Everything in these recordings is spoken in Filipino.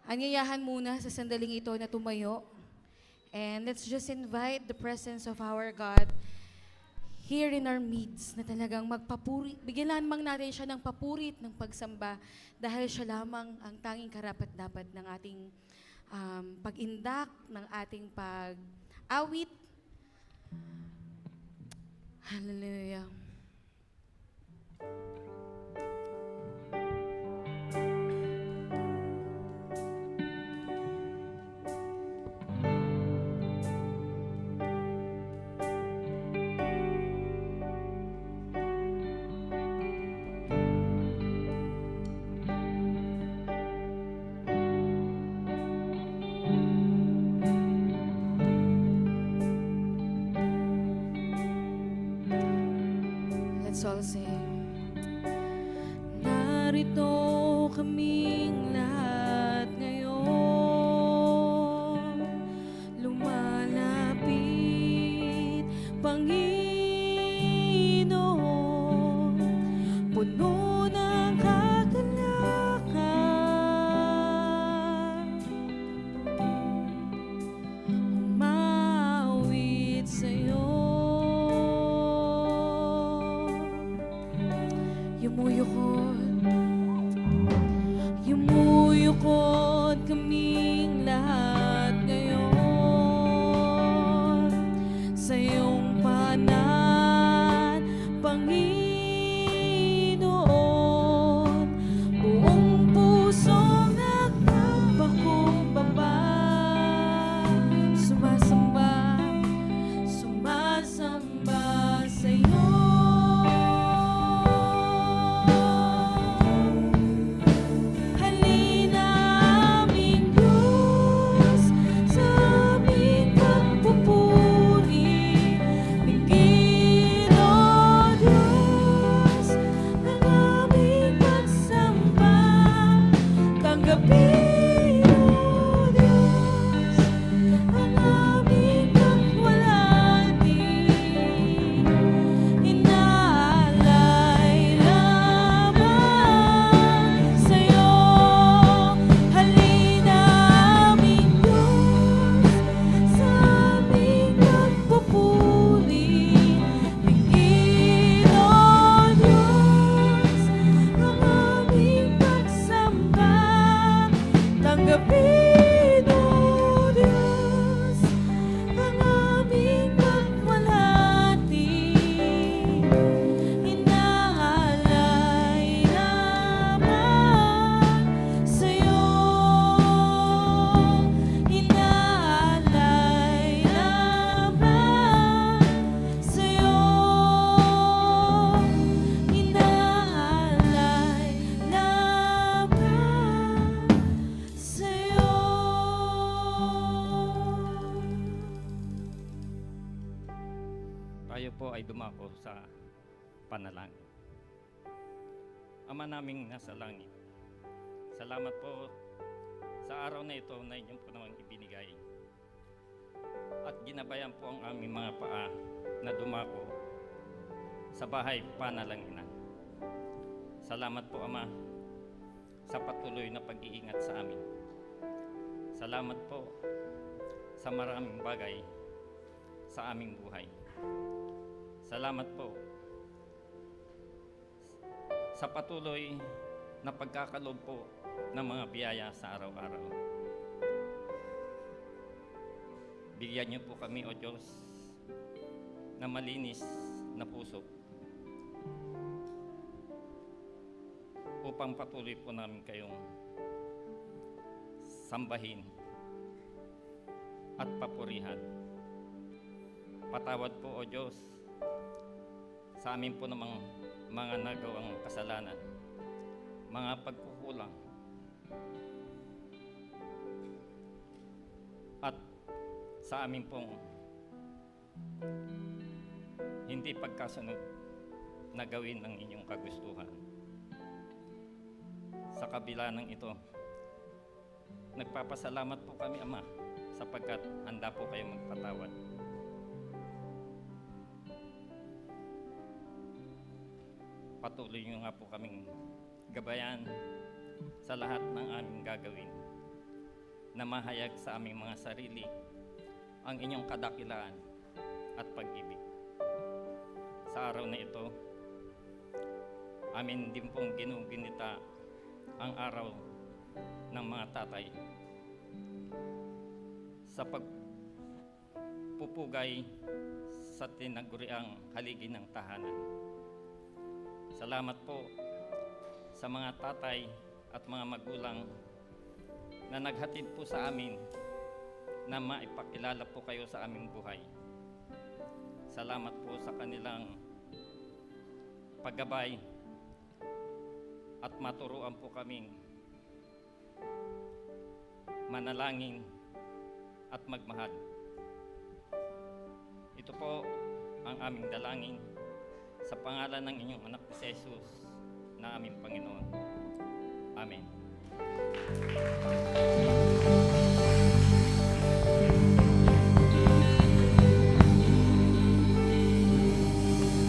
Anyayahan muna sa sandaling ito na tumayo. And let's just invite the presence of our God here in our midst na talagang magpapuri. Bigyan lamang natin siya ng papurit, ng pagsamba dahil siya lamang ang tanging karapat-dapat ng ating pag-indak, ng ating pag-awit. Hallelujah. Let's all sing. Narito kaming lahat ngayon, lumalapit, Panginoon, puno ng kagalakan, umawit sa'yo. Yumuyukod kaming lahat ngayon sa iyong panan, Panginoon. Buong pusong nagpapakumbaba, sumasamba, sumasamba sa iyo. Tayo po ay dumako sa panalangin. Ama naming nasa langit, salamat po sa araw na ito na inyong po namang ibinigay. At ginabayan po ang aming mga paa na dumako sa bahay panalanginan. Salamat po, Ama, sa patuloy na pag-iingat sa amin. Salamat po sa maraming bagay sa aming buhay. Salamat po sa patuloy na pagkakaloob po ng mga biyaya sa araw-araw. Bigyan niyo po kami, O Diyos, na malinis na puso upang patuloy po namin kayong sambahin at papurihan. Patawad po, O Diyos, sa amin po namang mga nagawang kasalanan, mga pagkukulang, at sa amin pong hindi pagkasunod na gawin ng inyong kagustuhan. Sa kabila ng ito, nagpapasalamat po kami, Ama, sapagkat handa po kayo magpatawad. Patuloy nyo nga po kaming gabayan sa lahat ng aming gagawin na mahayag sa aming mga sarili ang inyong kadakilaan at pag-ibig. Sa araw na ito, amin din pong ginuginita ang araw ng mga tatay sa pagpupugay sa tinaguriang haligi ng tahanan. Salamat po sa mga tatay at mga magulang na naghatid po sa amin na maipakilala po kayo sa aming buhay. Salamat po sa kanilang paggabay at maturuan po kaming manalangin at magmahal. Ito po ang aming dalangin sa pangalan ng inyong anak si Jesus na aming Panginoon. Amen.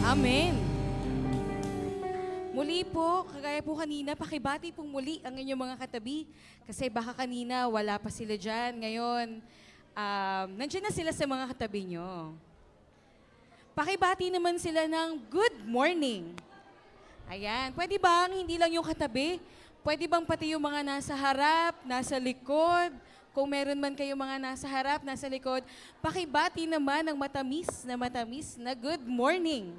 Amen. Muli po, kagaya po kanina, pakibati pong muli ang inyong mga katabi. Kasi baka kanina wala pa sila dyan. Ngayon, nandiyan na sila sa mga katabi nyo. Pakibati naman sila ng good morning. Ayan, pwede bang hindi lang yung katabi? Pwede bang pati yung mga nasa harap, nasa likod? Kung meron man kayo mga nasa harap, nasa likod, pakibati naman ng matamis na good morning.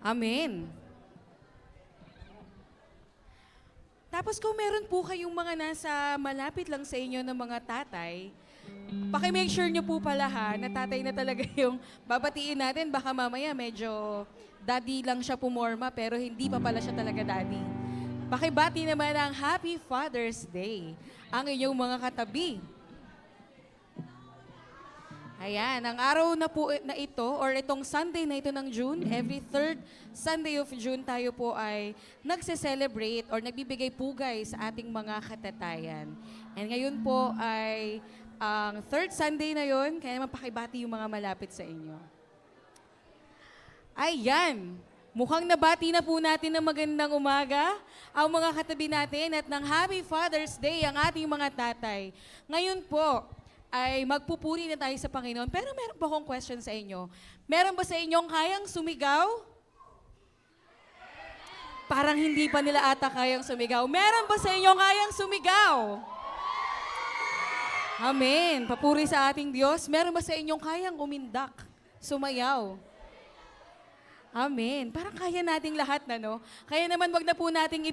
Amen. Tapos kung meron po kayong mga nasa malapit lang sa inyo ng mga tatay, paki-make sure nyo po pala ha, na tatay na talaga yung babatiin natin. Baka mamaya medyo daddy lang siya pumorma, pero hindi pa pala siya talaga daddy. Pakibati naman ang Happy Father's Day, ang inyong mga katabi. Ayan, ang araw na po na ito, or itong Sunday na ito ng June, every third Sunday of June, tayo po ay nagse-celebrate or nagbibigay pugay sa ating mga katatayan. And ngayon po ay ang third Sunday na yon, kaya naman pakibati yung mga malapit sa inyo. Ayan, mukhang nabati na po natin ng magandang umaga ang mga katabi natin at ng Happy Father's Day ang ating mga tatay. Ngayon po, ay magpupuri na tayo sa Panginoon. Pero meron po akong question sa inyo. Meron ba sa inyong kayang sumigaw? Parang hindi pa nila ata kayang sumigaw. Meron ba sa inyong kayang sumigaw? Amen. Papuri sa ating Diyos. Meron ba sa inyong kayang umindak, sumayaw? Amen. Parang kaya nating lahat na, no? Kaya naman wag na po nating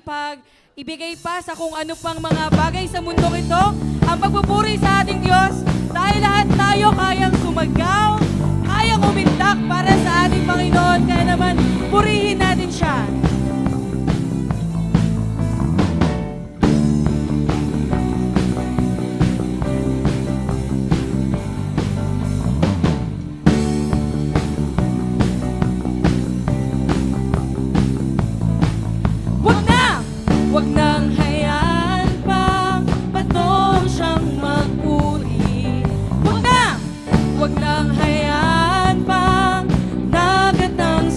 ibigay pa sa kung ano pang mga bagay sa mundong ito ang pagpupuri sa ating Diyos. Dahil lahat tayo kayang sumagaw, kayang umindak para sa ating Panginoon. Kaya naman, purihin natin siya. Wag nang hayaan pang patong siyang magpuri. Wag nang hayaan pang nagatang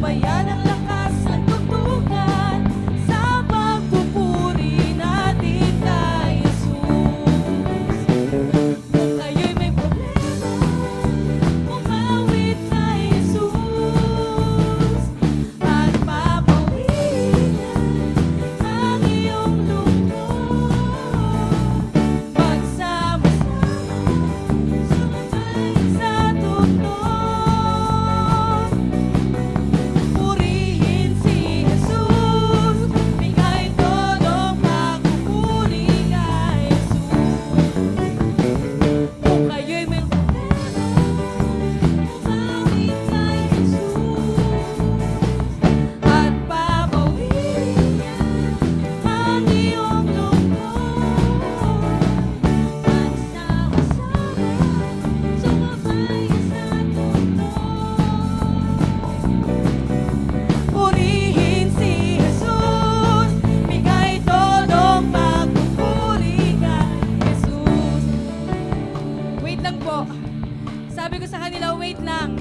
Sabayan ang lakas ng tugtugan sa pagpupuri natin kay Jesus. Kung kayo'y may problema, umawit kay Jesus at papawiin ang iyong lungkot. Magsama-sama, sumabay sa tugtog. Purihin si Jesus, bigay todong pagpupuri kay Jesus. Kung kayo'y may problema, umawit kay Jesus at papawiin ang iyong lungkot. Magsama-sama, sumabay sa tugtog. Purihin si Jesus, bigay todong pagpupuri kay Jesus. Wait lang po. Sabi ko sa kanila, wait lang.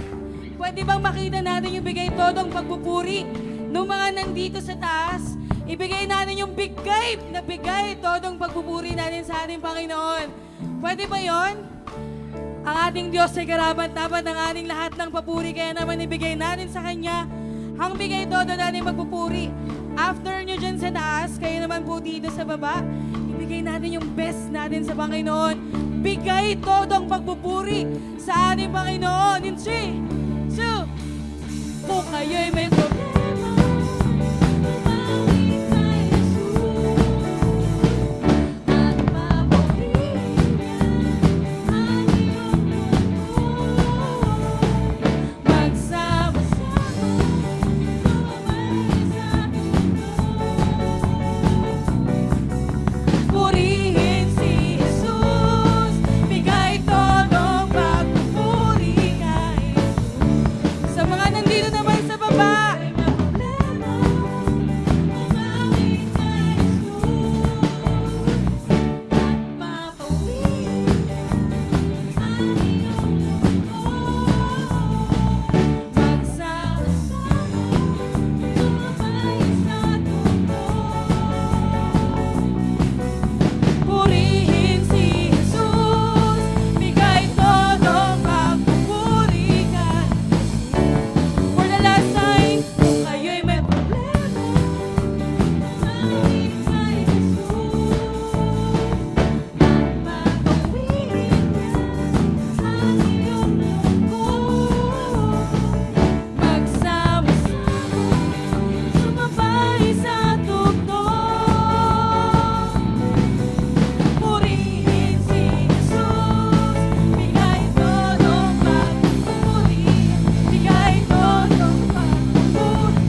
Pwede bang makita natin yung bigay todong pagpupuri ng mga nandito sa taas? Ibigay natin yung bigay na bigay todong pagpupuri natin sa ating Panginoon. Pwede ba yon? Ang ating Diyos ay karapat-dapat ng ating lahat ng papuri, kaya naman ibigay natin sa Kanya ang bigay todo natin magpupuri. After nyo dyan sa taas, kayo naman po dito sa baba, ibigay natin yung best natin sa Panginoon. Bigay todong pagpupuri sa ating Panginoon. In 3, 2, kung kayo'y may problema, umawit kay Jesus at papawiin ang iyong lungkot. Magsama-sama, sumabay sa tugtog. Purihin si Jesus, bigay todong pagpupuri kay Jesus. Sa mga nandito naman sa baba, umawit kay Jesus at papawiin ang iyong lungkot. Magsama-sama, sumabay sa tugtog. Purihin si Jesus, bigay todong pagpupuri kay Jesus. For the last time, kung kayo'y may problema, umawit kay Jesus at papawiin ang iyong lungkot. Magsama-sama, sumabay sa tugtog. Purihin si Jesus, bigay todong pagpupuri, bigay todong pagpupuri,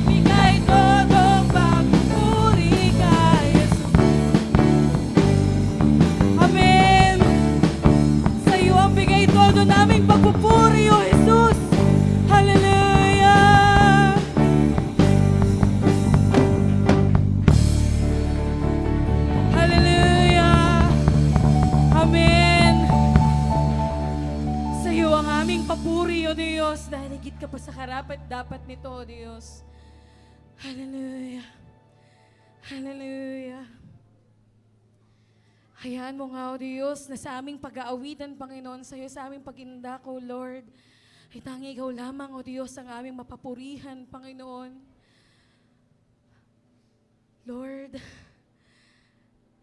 bigay todong pagpupuri kay Jesus. Amen. Sa iyo ang bigay todo naming pagpupuri, O Jesus. Hallelujah. Hallelujah. Amen. Sa iyo ang aming papuri, O Diyos, dahil higit ka pa sa karapat-dapat nito, O Diyos. Hallelujah. Hallelujah. Hayaan mo nga, O Diyos, na sa aming pag-aawitan, Panginoon, sa iyo, sa aming pag-indak, O Lord, ay tangi ikaw lamang, O Diyos, ang aming mapapurihan, Panginoon. Lord,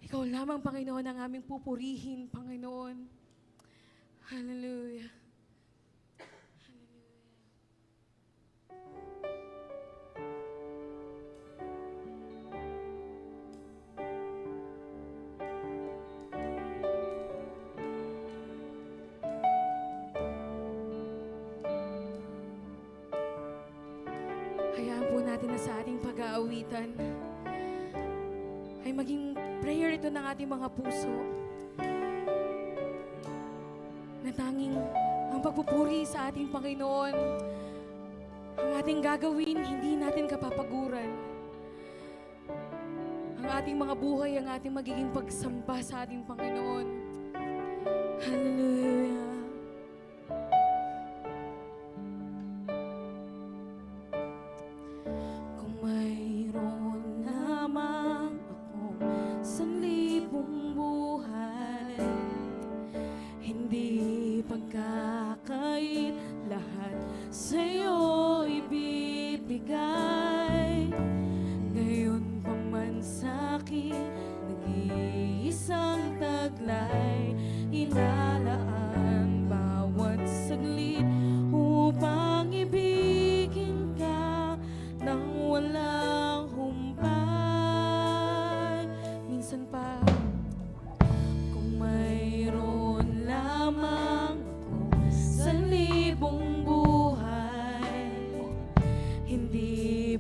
ikaw lamang, Panginoon, ang aming pupurihin, Panginoon. Hallelujah. Hayaan po natin na sa ating pag-aawitan ay maging prayer ito ng ating mga puso na tanging ang pagpupuri sa ating Panginoon ang ating gagawin, hindi natin kapapaguran. Ang ating mga buhay, ang ating magiging pagsamba sa ating Panginoon. Hallelujah.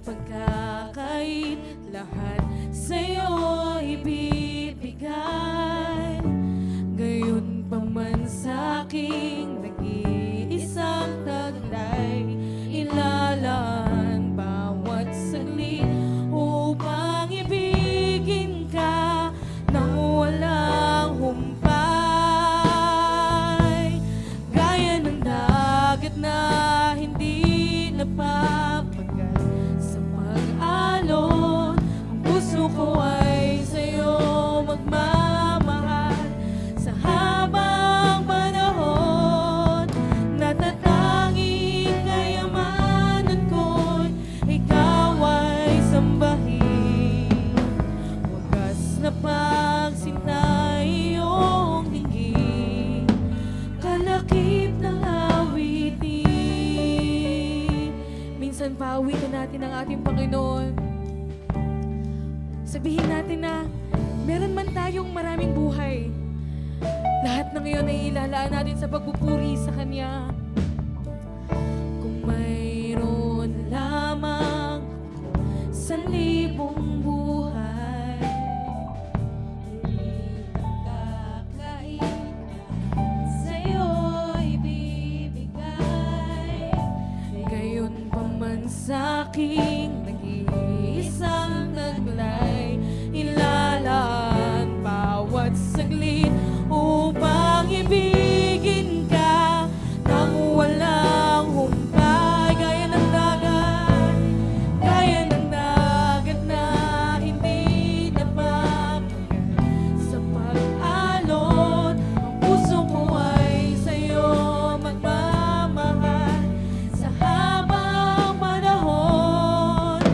pagkakait, lahat sa'yo ibibigay. Gayon pa man sa'king nag-iisang taglay, ilalaan bawat saglit upang ibigin ka nang walang humpay. Gaya ng dagat na hindi napapagal sa pag-alon, ang puso ko ay sa'yo magmamahal sa habang panahon. Natatanging kayamanan ko'y ikaw ay sambahin. Wagas na pagsinta iyong dinggin, kalakip ng awitin. Minsan paawitin natin ang ating Panginoon. Sabihin natin na meron man tayong maraming buhay, lahat ng iyon ay ilalaan natin sa pagpupuri sa Kanya. Kung mayroon lamang sa libong buhay, hindi nakakait, sa'yo ibibigay. Gayon pa man sa'king nag-iisang taglay, ilalaan bawat saglit upang ibigin ka nang walang humpay. Gaya ng dagat na hindi napapagal sa pag-alon, ang puso ko ay sa'yo magmamahal sa habang panahon.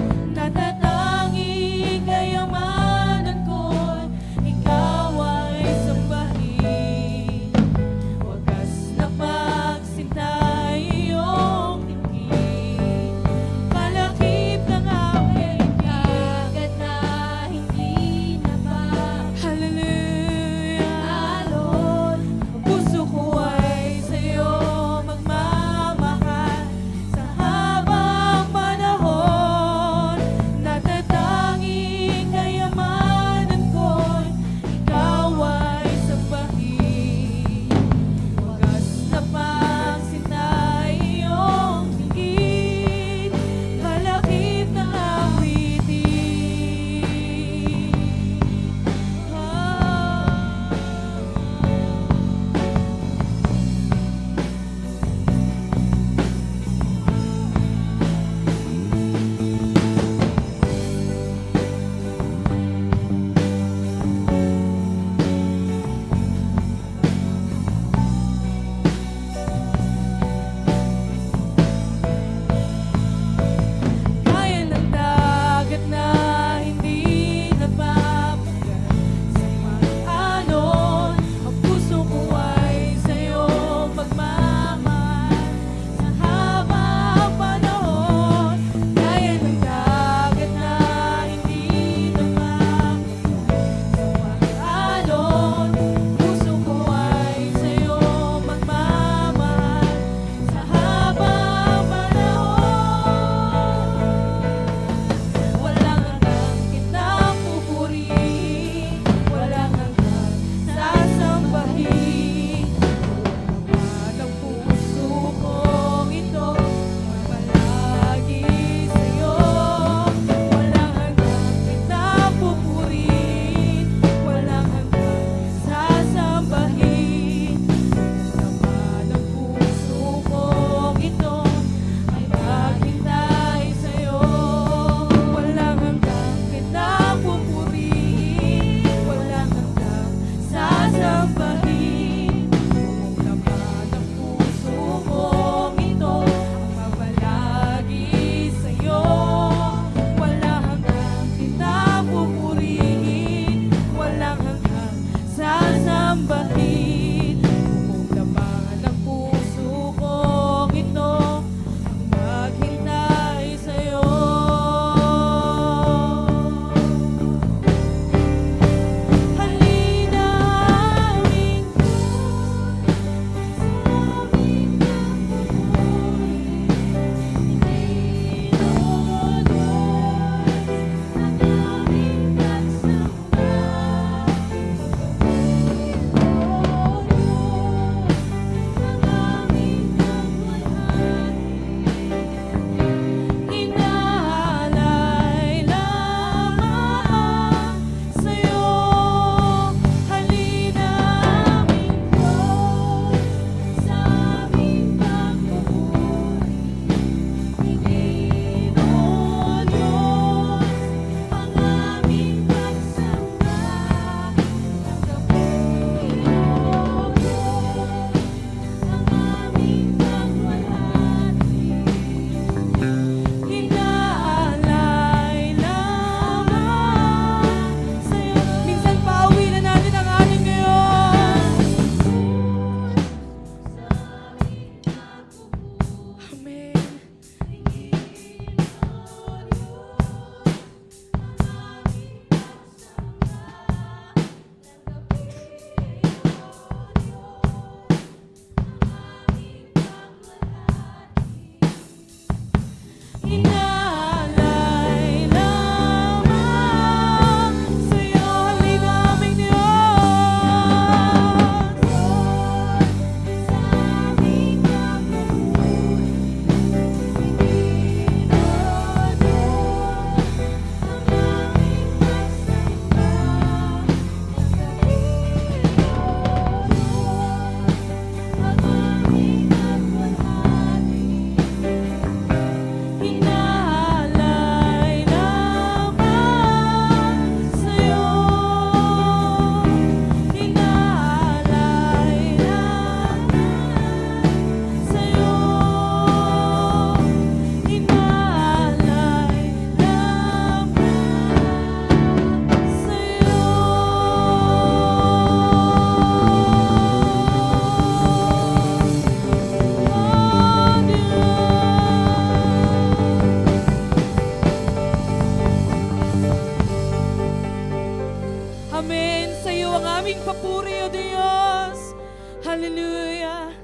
aming papuri, O Diyos. Hallelujah.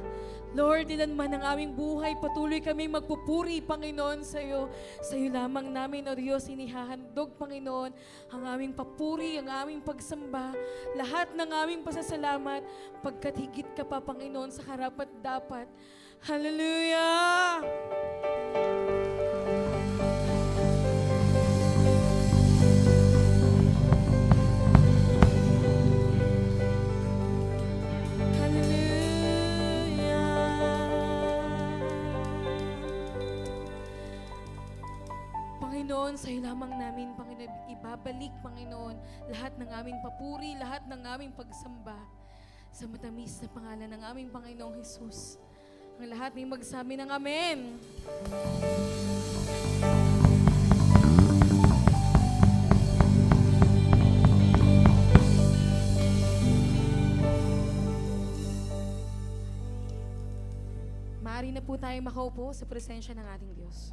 Lord, ilan man ang aming buhay, patuloy kami magpupuri, Panginoon, sa iyo. Sa iyo lamang namin, O Diyos, inihahandog, Panginoon, ang aming papuri, ang aming pagsamba, lahat ng aming pasasalamat, pagkat higit ka pa, Panginoon, sa karapat dapat. Hallelujah! Panginoon, sa iyo lamang namin, Panginoon, ibabalik, Panginoon, lahat ng aming papuri, lahat ng aming pagsamba sa matamis na pangalan ng aming Panginoong Hesus. Ang lahat may magsabi ng Amen. Maaari na po tayong makaupo sa presensya ng ating Diyos.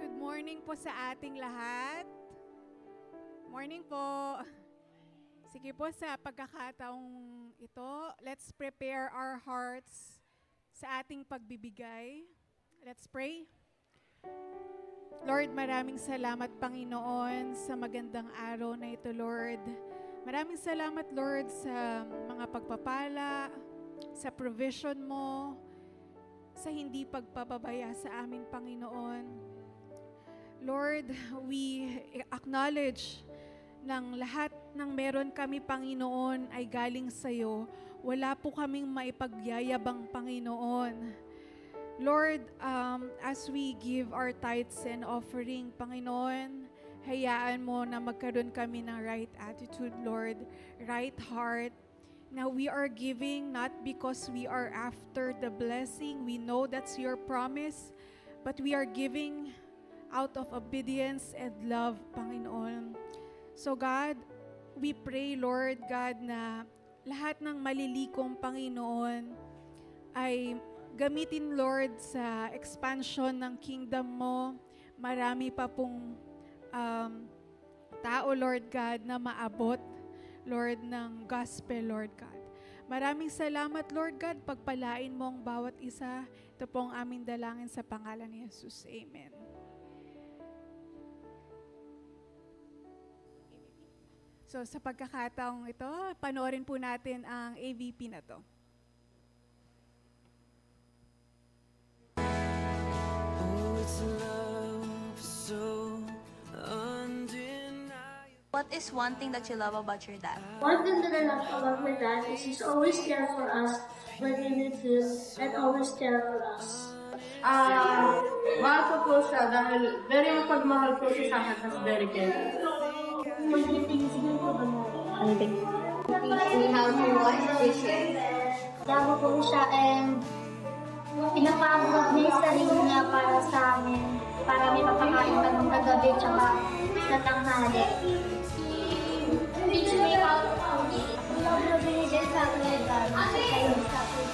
Good morning po sa ating lahat. Morning po. Sige po, sa pagkakataong ito, let's prepare our hearts sa ating pagbibigay. Let's pray. Lord, maraming salamat, Panginoon, sa magandang araw na ito, Lord. Maraming salamat, Lord, sa mga pagpapala, sa provision mo, sa hindi pagpapabaya sa amin, Panginoon. Lord, we acknowledge ng lahat ng meron kami, Panginoon, ay galing sa iyo. Wala po kaming maipagyayabang, Panginoon. Lord, as we give our tithes and offering, Panginoon, hayaan mo na magkaroon kami ng right attitude, Lord, right heart. Now we are giving not because we are after the blessing. We know that's your promise, but we are giving out of obedience and love, Panginoon. So God, we pray, Lord God, na lahat ng malilikong, Panginoon, ay gamitin, Lord, sa expansion ng kingdom mo. Marami pa pong tao, Lord God, na maabot, Lord, ng gospel, Lord God. Maraming salamat, Lord God. Pagpalain mo ang bawat isa. Ito po ang aming dalangin sa pangalan ni Jesus. Amen. So sa pagkakataong ito, panoorin po natin ang AVP na to. What is one thing that you love about your dad? One thing that I love about my dad is he's always there for us when we need him and always there for us. Mahal ko po siya dahil very mapagmahal po siya sa akin as very caring. Magtitingin ko ba na? We have to watch vision. Labo ko siya and pinapagod niya yung sarili niya para sa amin. Para may mapakain ng kagabi tsaka sa tanghali. Teach me how to eat. Love na binigay sa akin ng dad. Kayo sa akin.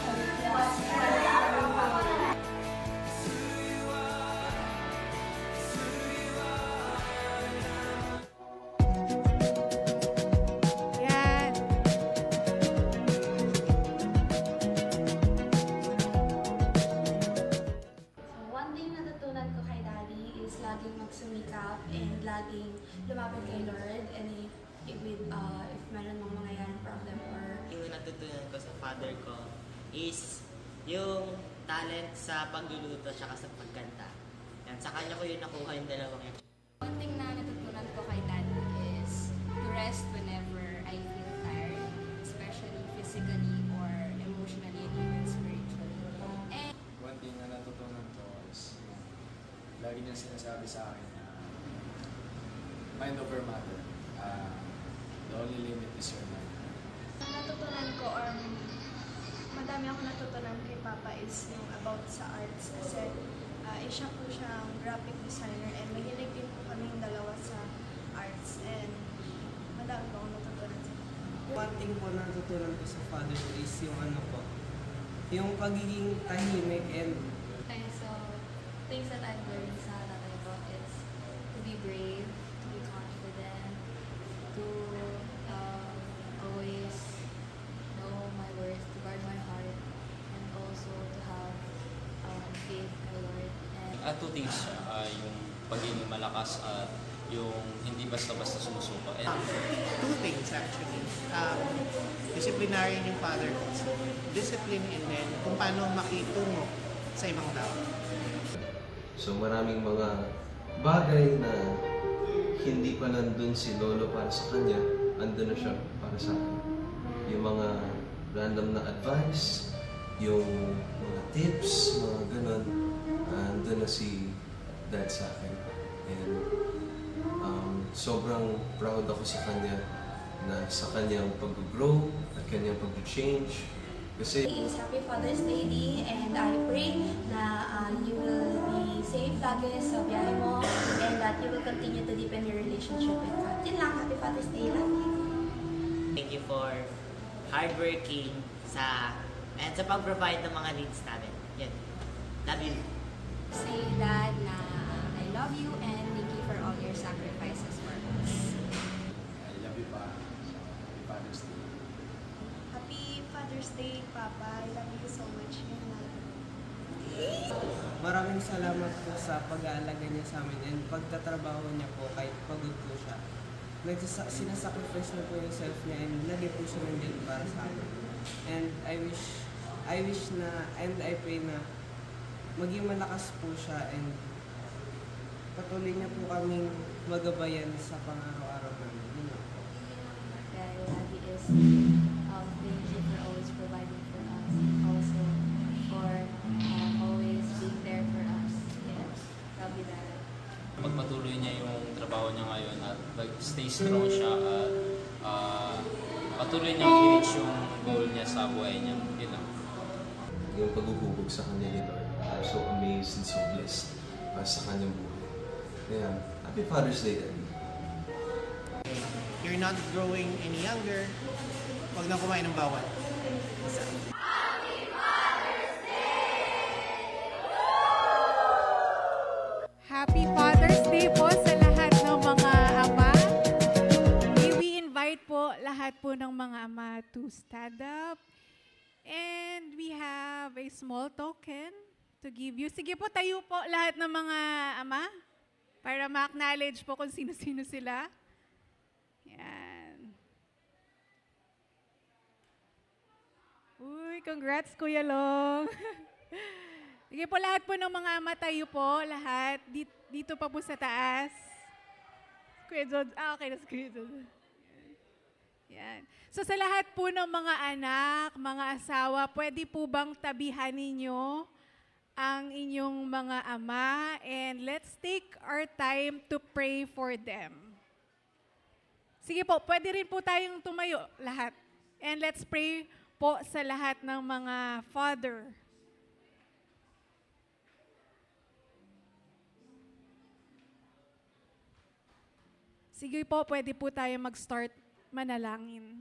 Para sa aming pamilya. Yan. One thing na natutunan ko kay Daddy is laging magsumikap and laging lumapit kay Lord and if meron mang mangyayaring problem or Yung natutunan ko sa father ko is yung talent sa pagluluto at sa pagkanta. Yan, sa kanya ko yun nakuha yung dalawang yun. one thing na natutunan ko kay Daddy is to rest whenever I feel tired, especially physically or emotionally and even spiritually. And One thing na natutunan ko is lagi niya sinasabi sa akin na mind over matter. The only limit is your mind. Natutunan ko or madami ako natutunan kay Papa is yung about sa arts kasi siya po siyang graphic designer and mahilig din po kaming dalawa sa arts and madami po ako natutunan sa Papa. One thing po na natutunan ko sa father ko is yung ano po, yung pagiging tahimik and Okay, so things that I've learned sa tatay ko is to be brave, to be confident, to always know my worth, to guard my heart, and also to have faith in the Lord. And Two things siya, yung pagiging malakas at yung hindi basta-basta sumusuko. And Two things actually. Disciplinary yung father ko. Discipline and then kung paano makitungo sa ibang tao. So maraming mga bagay na hindi pa nandun si Lolo para sa kanya, andun na siya para sa akin. Yung mga random na advice, yung mga tips, mga ganun, andun na si Dad sa akin. And sobrang proud ako sa kanya na sa kanyang pag-grow at kanyang pag-change. Kasi Is Happy Father's Day, Dee, and I pray na you will be safe lagi sa biyahe mo and that you will continue to deepen your relationship with God. Yun lang, Happy Father's Day, love you. Thank you for hardworking and sa pag-provide ng mga needs namin. Yan. Love you. say, Dad, na I love you and thank you for all your sacrifices for us. I love you pa. Happy Father's Day. Happy Father's Day, Papa. I love you so much. maraming salamat po sa pag-aalaga niya sa amin and pagtatrabaho niya po kahit pagod po siya. Sinasacrifice na po yung self niya and lagi po siya nandiyan para sa amin. And I wish na, and I pray na maging malakas po siya and patuloy niya po kaming magabayan sa pang-araw-araw namin. Yun lang po. Dad, Daddy is thank you for always providing for us and also for always being there for us. Yes, love you, Dad. pagpatuloy niya yung trabaho niya ngayon at stay strong siya at patuloy niya i-reach yung goal niya sa buhay niya. Yun lang. yung paghuhubog sa kanya ni Lord, I'm so amazed and so blessed sa kanyang buhay. Kaya, Happy Father's Day, Daddy. You're not growing any younger. Huwag na kumain ng bawal. Happy Father's Day po sa lahat ng mga ama. May we invite po lahat po ng mga ama to stand up. And we have a small token to give you. Sige po, tayo po lahat ng mga ama para ma-acknowledge po kung sino-sino sila. Yan. Uy, congrats Kuya Long. Sige po, lahat po ng mga ama, tayo po, lahat. Dito pa po sa taas. Kuya George, okay na si Kuya George. Yan. So sa lahat po ng mga anak, mga asawa, pwede po bang tabihan ninyo ang inyong mga ama and let's take our time to pray for them. Sige po, pwede rin po tayong tumayo lahat. And let's pray po sa lahat ng mga father. Sige po, pwede po tayo mag-start manalangin.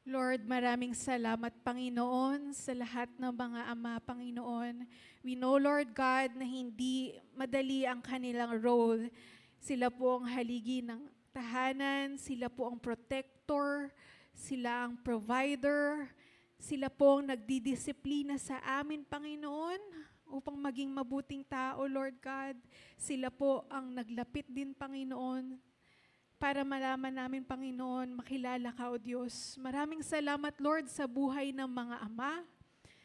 Lord, maraming salamat, Panginoon, sa lahat ng mga ama, Panginoon. We know, Lord God, na hindi madali ang kanilang role. Sila po ang haligi ng tahanan, sila po ang protector, sila ang provider, sila po ang nagdidisiplina sa amin, Panginoon, upang maging mabuting tao, Lord God. Sila po ang naglapit din, Panginoon, para malaman namin, Panginoon, makilala ka, O Diyos. Maraming salamat, Lord, sa buhay ng mga ama.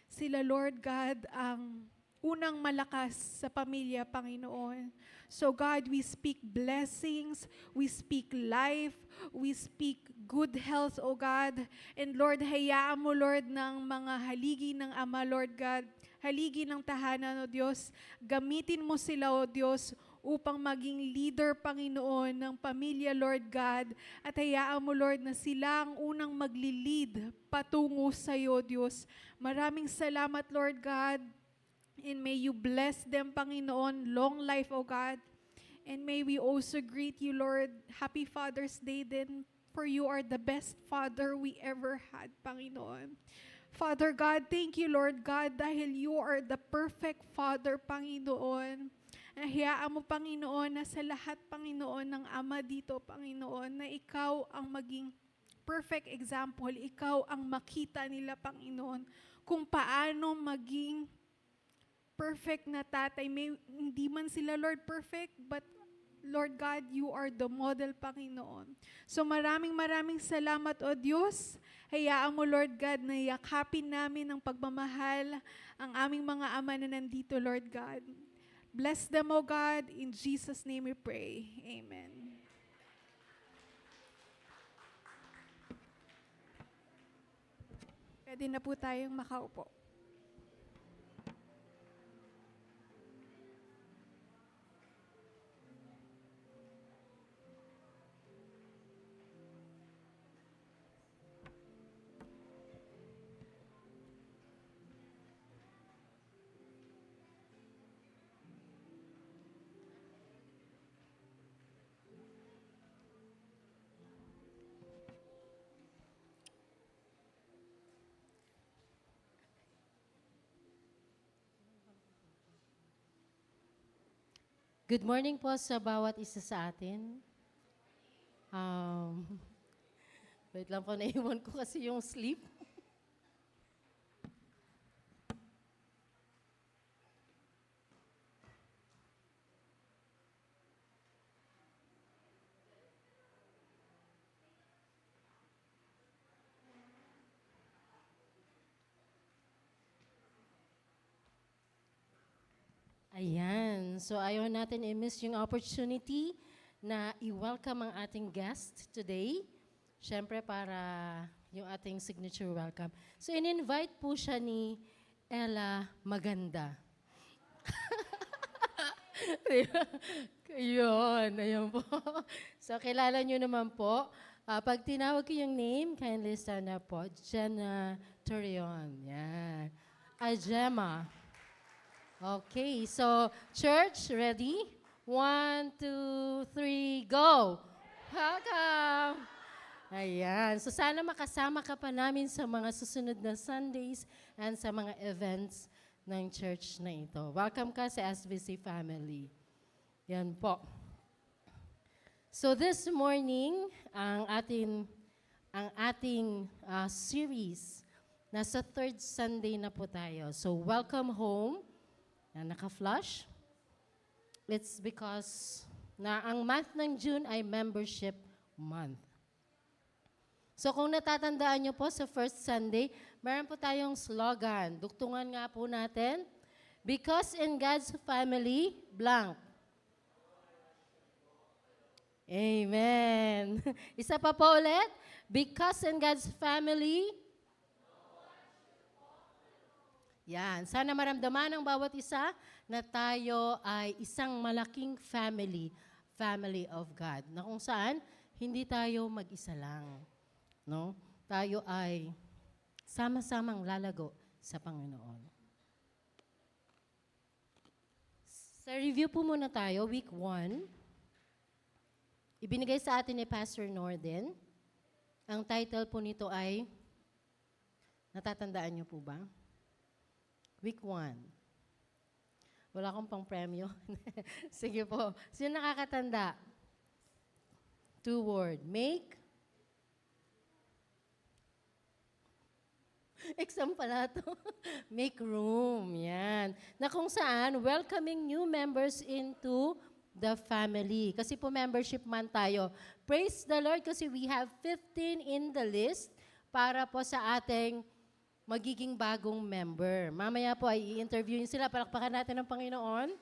Sila, Lord God, ang unang malakas sa pamilya, Panginoon. So God, we speak blessings, we speak life, we speak good health, O God. And Lord, hayaan mo, Lord, ng mga haligi ng ama, Lord God, haligi ng tahanan, O Diyos. Gamitin mo sila, O Diyos, upang maging leader, Panginoon, ng pamilya, Lord God. At hayaan mo, Lord, na sila ang unang magli-lead patungo sa iyo, Diyos. Maraming salamat, Lord God. And may you bless them, Panginoon. Long life, O God. And may we also greet you, Lord. Happy Father's Day din, for you are the best Father we ever had, Panginoon. Father God, thank you, Lord God, dahil you are the perfect Father, Panginoon. Hayaan mo, Panginoon, na sa lahat, Panginoon, ng ama dito, Panginoon, na ikaw ang maging perfect example, ikaw ang makita nila, Panginoon, kung paano maging perfect na tatay. Hindi man sila, Lord, perfect, but Lord God, you are the model, Panginoon. So maraming salamat, O Diyos. Hayaan mo, Lord God, na yakapin namin ng pagmamahal ang aming mga ama na nandito, Lord God. Bless them, O God. In Jesus' name we pray. Amen. Pwede na po tayong makaupo. Good morning po sa bawat isa sa atin. Wait lang po, naiwan ko kasi yung sleep. Ayan. So ayaw natin i-miss yung opportunity na i-welcome ang ating guest today. Siyempre para yung ating signature welcome. So in-invite po siya ni Ella Maganda. Ayun po. So kilala nyo naman po. Pag tinawag ko yung name, kindly stand up po. Jenna Torreon. Yan. Gemma. Okay, so church, ready? 1, 2, 3, go! Welcome! Ayan, so sana makasama ka pa namin sa mga susunod na Sundays and sa mga events ng church na ito. Welcome ka sa SVC family. Yan po. So this morning, ang ating series, nasa third Sunday na po tayo. So welcome home. Na naka-flush. It's because na ang month ng June ay membership month. So kung natatandaan nyo po sa first Sunday, meron po tayong slogan. Dugtungan nga po natin. Because in God's family, blank. Amen. Isa pa po ulit. Because in God's family, yan. Sana maramdaman ng bawat isa na tayo ay isang malaking family of God. Na kung saan, hindi tayo mag-isa lang. No? Tayo ay sama-samang lalago sa Panginoon. Sa review po muna tayo, week 1. Ibinigay sa atin ni Pastor Norden. Ang title po nito ay Natatandaan niyo po ba? Week 1. Wala akong pang premyo. Sige po. Sino nakakatanda? 2 word. Make. Exam pala to. Make room. Yan. Na kung saan, welcoming new members into the family. Kasi po membership month tayo. Praise the Lord kasi we have 15 in the list para po sa ating magiging bagong member. Mamaya po ay i-interviewin sila. Palakpakan natin ng Panginoon.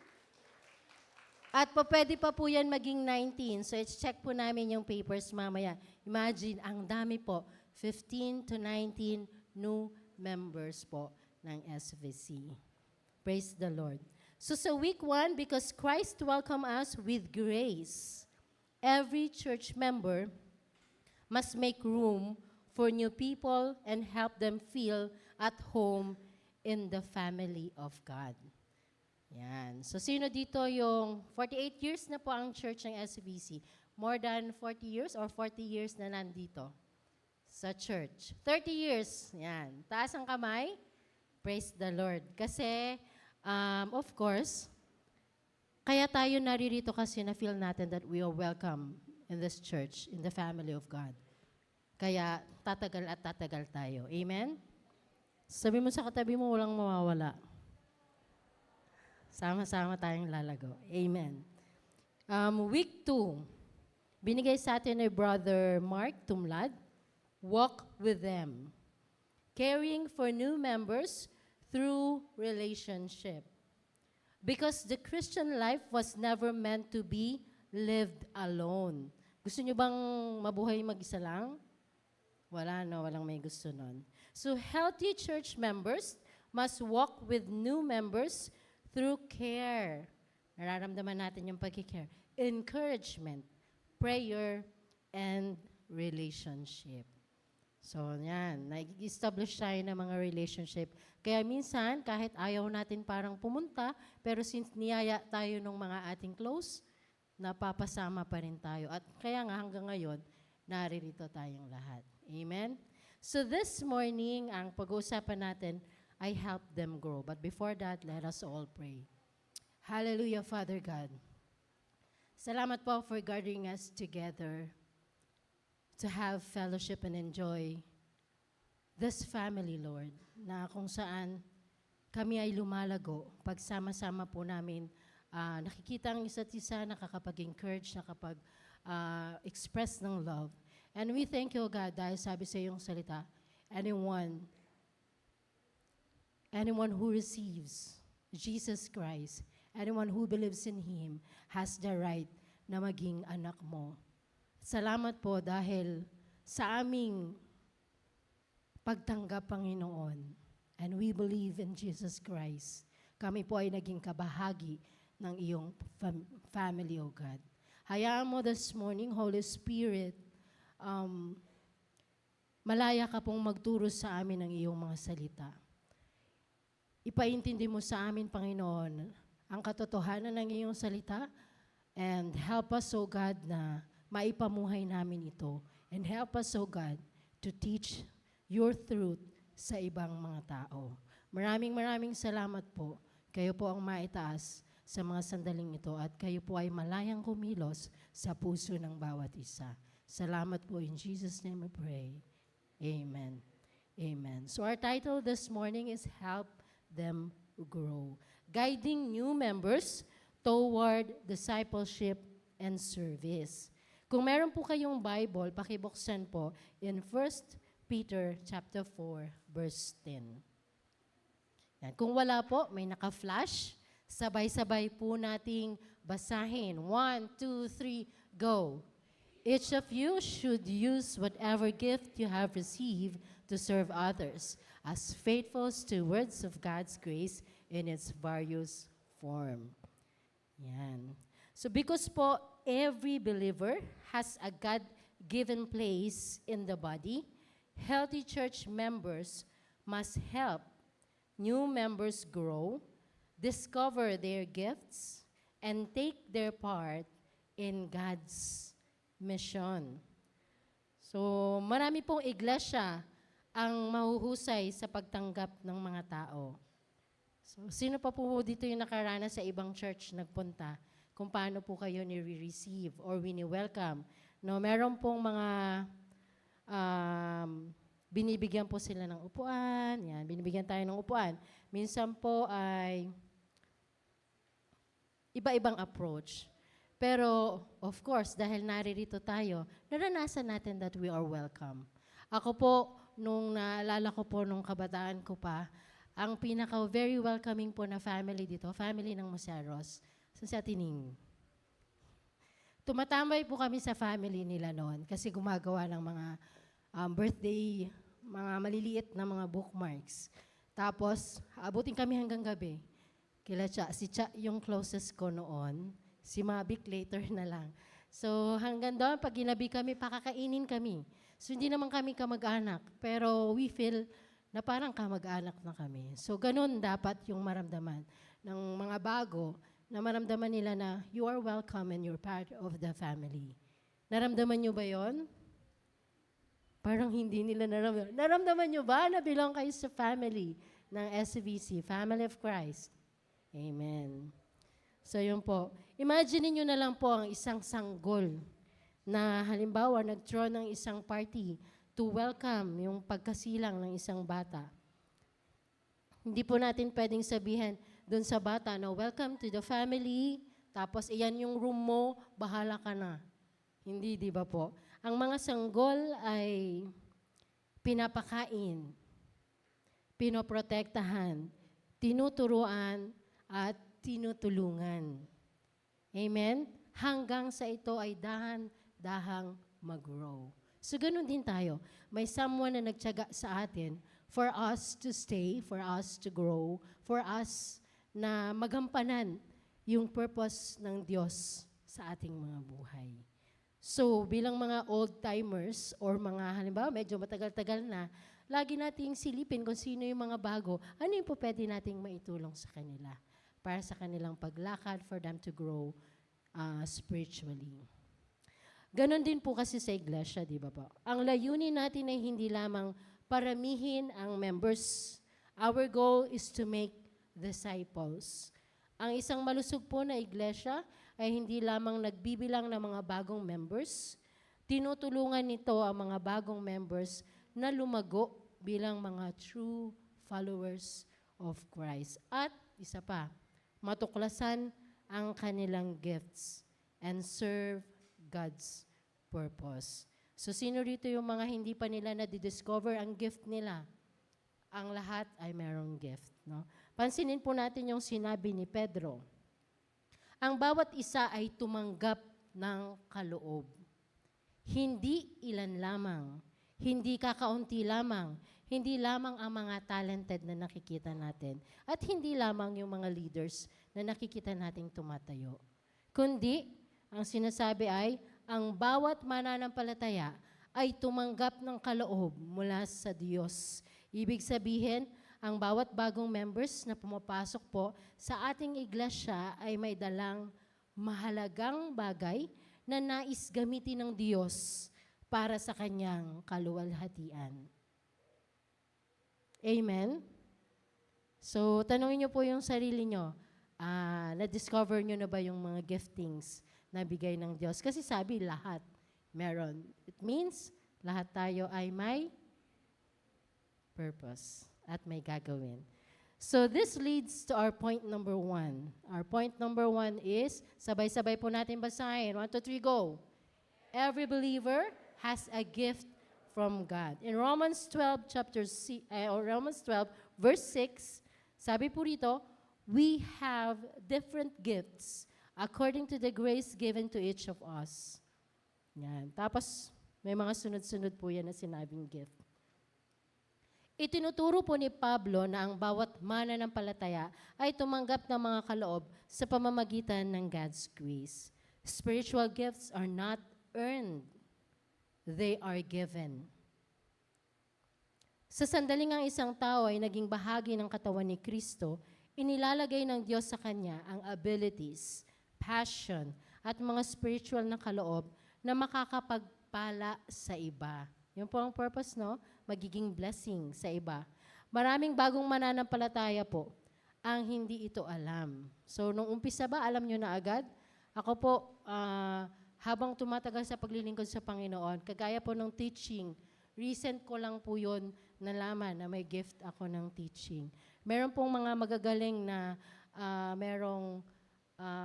At po, pwede pa po yan maging 19. So, check po namin yung papers mamaya. Imagine, ang dami po. 15 to 19 new members po ng SVC. Praise the Lord. So, sa week 1, because Christ welcomed us with grace, every church member must make room for new people and help them feel at home in the family of God. Yan. So, sino dito yung 48 years na po ang church ng SBC? More than 40 years or 40 years na nandito sa church? 30 years. Yan. Taas ang kamay. Praise the Lord. Kasi, of course, kaya tayo naririto kasi na feel natin that we are welcome in this church, in the family of God. Kaya tatagal at tatagal tayo. Amen? Sabi mo sa katabi mo, walang mawawala. Sama-sama tayong lalago. Amen. Week 2, binigay sa atin ni Brother Mark Tumlad, walk with them. Caring for new members through relationship. Because the Christian life was never meant to be lived alone. Gusto nyo bang mabuhay mag-isa lang? Wala, no? Walang may gusto nun. So, healthy church members must walk with new members through care. Nararamdaman natin yung pagkikare. Encouragement, prayer, and relationship. So, yan. Nag-establish tayo ng mga relationship. Kaya minsan, kahit ayaw natin parang pumunta, pero since niyaya tayo ng mga ating close, napapasama pa rin tayo. At kaya nga hanggang ngayon, naririto tayong lahat. Amen? So this morning, ang pag-uusapan natin, I help them grow. But before that, let us all pray. Hallelujah, Father God. Salamat po for gathering us together to have fellowship and enjoy this family, Lord, na kung saan kami ay lumalago. Pagsama-sama po namin, nakikita ang isa't isa, nakakapag-encourage, nakapag-express ng love. And we thank you, God, dahil sabi sa iyong salita, anyone who receives Jesus Christ, anyone who believes in Him, has the right na maging anak mo. Salamat po dahil sa aming pagtanggap, Panginoon, and we believe in Jesus Christ, kami po ay naging kabahagi ng iyong family, O God. Hayaan mo this morning, Holy Spirit, malaya ka pong magturo sa amin ng iyong mga salita. Ipaintindi mo sa amin, Panginoon, ang katotohanan ng iyong salita and help us, O God, na maipamuhay namin ito. And help us, O God, to teach your truth sa ibang mga tao. Maraming salamat po. Kayo po ang maitaas sa mga sandaling ito at kayo po ay malayang kumilos sa puso ng bawat isa. Salamat po. In Jesus' name we pray. Amen. Amen. So our title this morning is Help Them Grow. Guiding new members toward discipleship and service. Kung meron po kayong Bible, pakibuksan po in 1 Peter chapter 4, verse 10. Yan. Kung wala po, may naka-flash. Sabay-sabay po nating basahin. 1, 2, 3, go. Each of you should use whatever gift you have received to serve others as faithful stewards of God's grace in its various form. Yan. So because po, every believer has a God-given place in the body, healthy church members must help new members grow, discover their gifts, and take their part in God's mission. So, marami pong iglesia ang mahuhusay sa pagtanggap ng mga tao. So, sino pa po dito yung nakaranas sa ibang church nagpunta? Kung paano po kayo ni-receive or wini-welcome. No, meron pong mga binibigyan po sila ng upuan. Yan, binibigyan tayo ng upuan. Minsan po ay iba-ibang approach. Pero, of course, dahil naririto tayo, naranasan natin that we are welcome. Ako po, nung naalala ko po nung kabataan ko pa, ang pinaka-very welcoming po na family dito, family ng Maseros, sa Tining. Tumatambay po kami sa family nila noon kasi gumagawa ng mga birthday, mga maliliit na mga bookmarks. Tapos, abutin kami hanggang gabi. Kila Cha, si Cha yung closest ko noon, si Mabik later na lang. So hanggang doon, pag ginabi kami, pakakainin kami. So hindi naman kami kamag-anak, pero we feel na parang kamag-anak na kami. So ganun dapat yung maramdaman ng mga bago, na maramdaman nila na you are welcome and you're part of the family. Naramdaman nyo ba yon? Parang hindi nila naramdaman. Naramdaman nyo ba na belong kayo sa family ng SVC, Family of Christ? Amen. So yun po. Imagine niyo na lang po ang isang sanggol na halimbawa nag-throw ng isang party to welcome yung pagkasilang ng isang bata. Hindi po natin pwedeng sabihin doon sa bata na welcome to the family, tapos iyan yung room mo, bahala ka na. Hindi, di ba po? Ang mga sanggol ay pinapakain, pinoprotektahan, tinuturuan, at tinutulungan. Amen? Hanggang sa ito ay dahan-dahang mag-grow. So ganun din tayo. May someone na nagtiyaga sa atin for us to stay, for us to grow, for us na magampanan yung purpose ng Diyos sa ating mga buhay. So bilang mga old-timers or mga halimbawa medyo matagal-tagal na, lagi nating silipin kung sino yung mga bago, ano yung po pwede nating maitulong sa kanila para sa kanilang paglakad for them to grow spiritually. Ganon din po kasi sa iglesia, di ba po? Ang layunin natin ay hindi lamang paramihin ang members. Our goal is to make disciples. Ang isang malusog po na iglesia ay hindi lamang nagbibilang ng mga bagong members, tinutulungan nito ang mga bagong members na lumago bilang mga true followers of Christ. At isa pa, matuklasan ang kanilang gifts and serve God's purpose. So sino rito yung mga hindi pa nila na-discover ang gift nila? Ang lahat ay merong gift. No? Pansinin po natin yung sinabi ni Pedro. Ang bawat isa ay tumanggap ng kaloob. Hindi ilan lamang, hindi kakaunti lamang, hindi lamang ang mga talented na nakikita natin, at hindi lamang yung mga leaders na nakikita nating tumatayo. Kundi, ang sinasabi ay, ang bawat mananampalataya ay tumanggap ng kaloob mula sa Diyos. Ibig sabihin, ang bawat bagong members na pumapasok po sa ating iglesia ay may dalang mahalagang bagay na nais gamitin ng Diyos para sa kanyang kaluwalhatian. Amen? So, tanungin niyo po yung sarili niyo, na-discover niyo na ba yung mga giftings na bigay ng Diyos? Kasi sabi, lahat meron. It means, lahat tayo ay may purpose at may gagawin. So this leads to our point number 1. Our point number 1 is, sabay-sabay po natin basahin. 1, 2, 3, go. Every believer has a gift from God. In Romans 12, verse 6, sabi po rito, we have different gifts according to the grace given to each of us. Yan. Tapos, may mga sunod-sunod po yan na sinabing gift. Itinuturo po ni Pablo na ang bawat mananampalataya ay tumanggap ng mga kaloob sa pamamagitan ng God's grace. Spiritual gifts are not earned. They are given. Sa sandaling ang isang tao ay naging bahagi ng katawan ni Kristo, inilalagay ng Diyos sa kanya ang abilities, passion, at mga spiritual na kaloob na makakapagpala sa iba. Yun po ang purpose, no? Magiging blessing sa iba. Maraming bagong mananampalataya po ang hindi ito alam. So, nung umpisa ba, alam nyo na agad? Ako po, habang tumatagal sa paglilingkod sa Panginoon, kagaya po ng teaching, recent ko lang po yun nalaman na may gift ako ng teaching. Meron pong mga magagaling na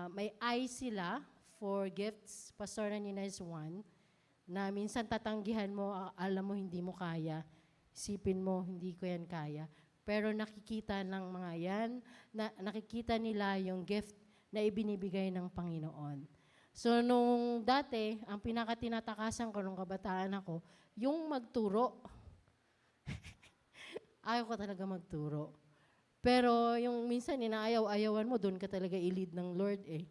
may eye sila for gifts. Pastor Nina is one, na minsan tatanggihan mo, alam mo hindi mo kaya, isipin mo hindi ko yan kaya. Pero nakikita ng mga yan, nakikita nila yung gift na ibinibigay ng Panginoon. So, nung dati, ang pinakatinatakasan ko nung kabataan ako, yung magturo. Ayaw ko talaga magturo. Pero yung minsan, inaayaw-ayawan mo, doon ka talaga i-lead ng Lord eh.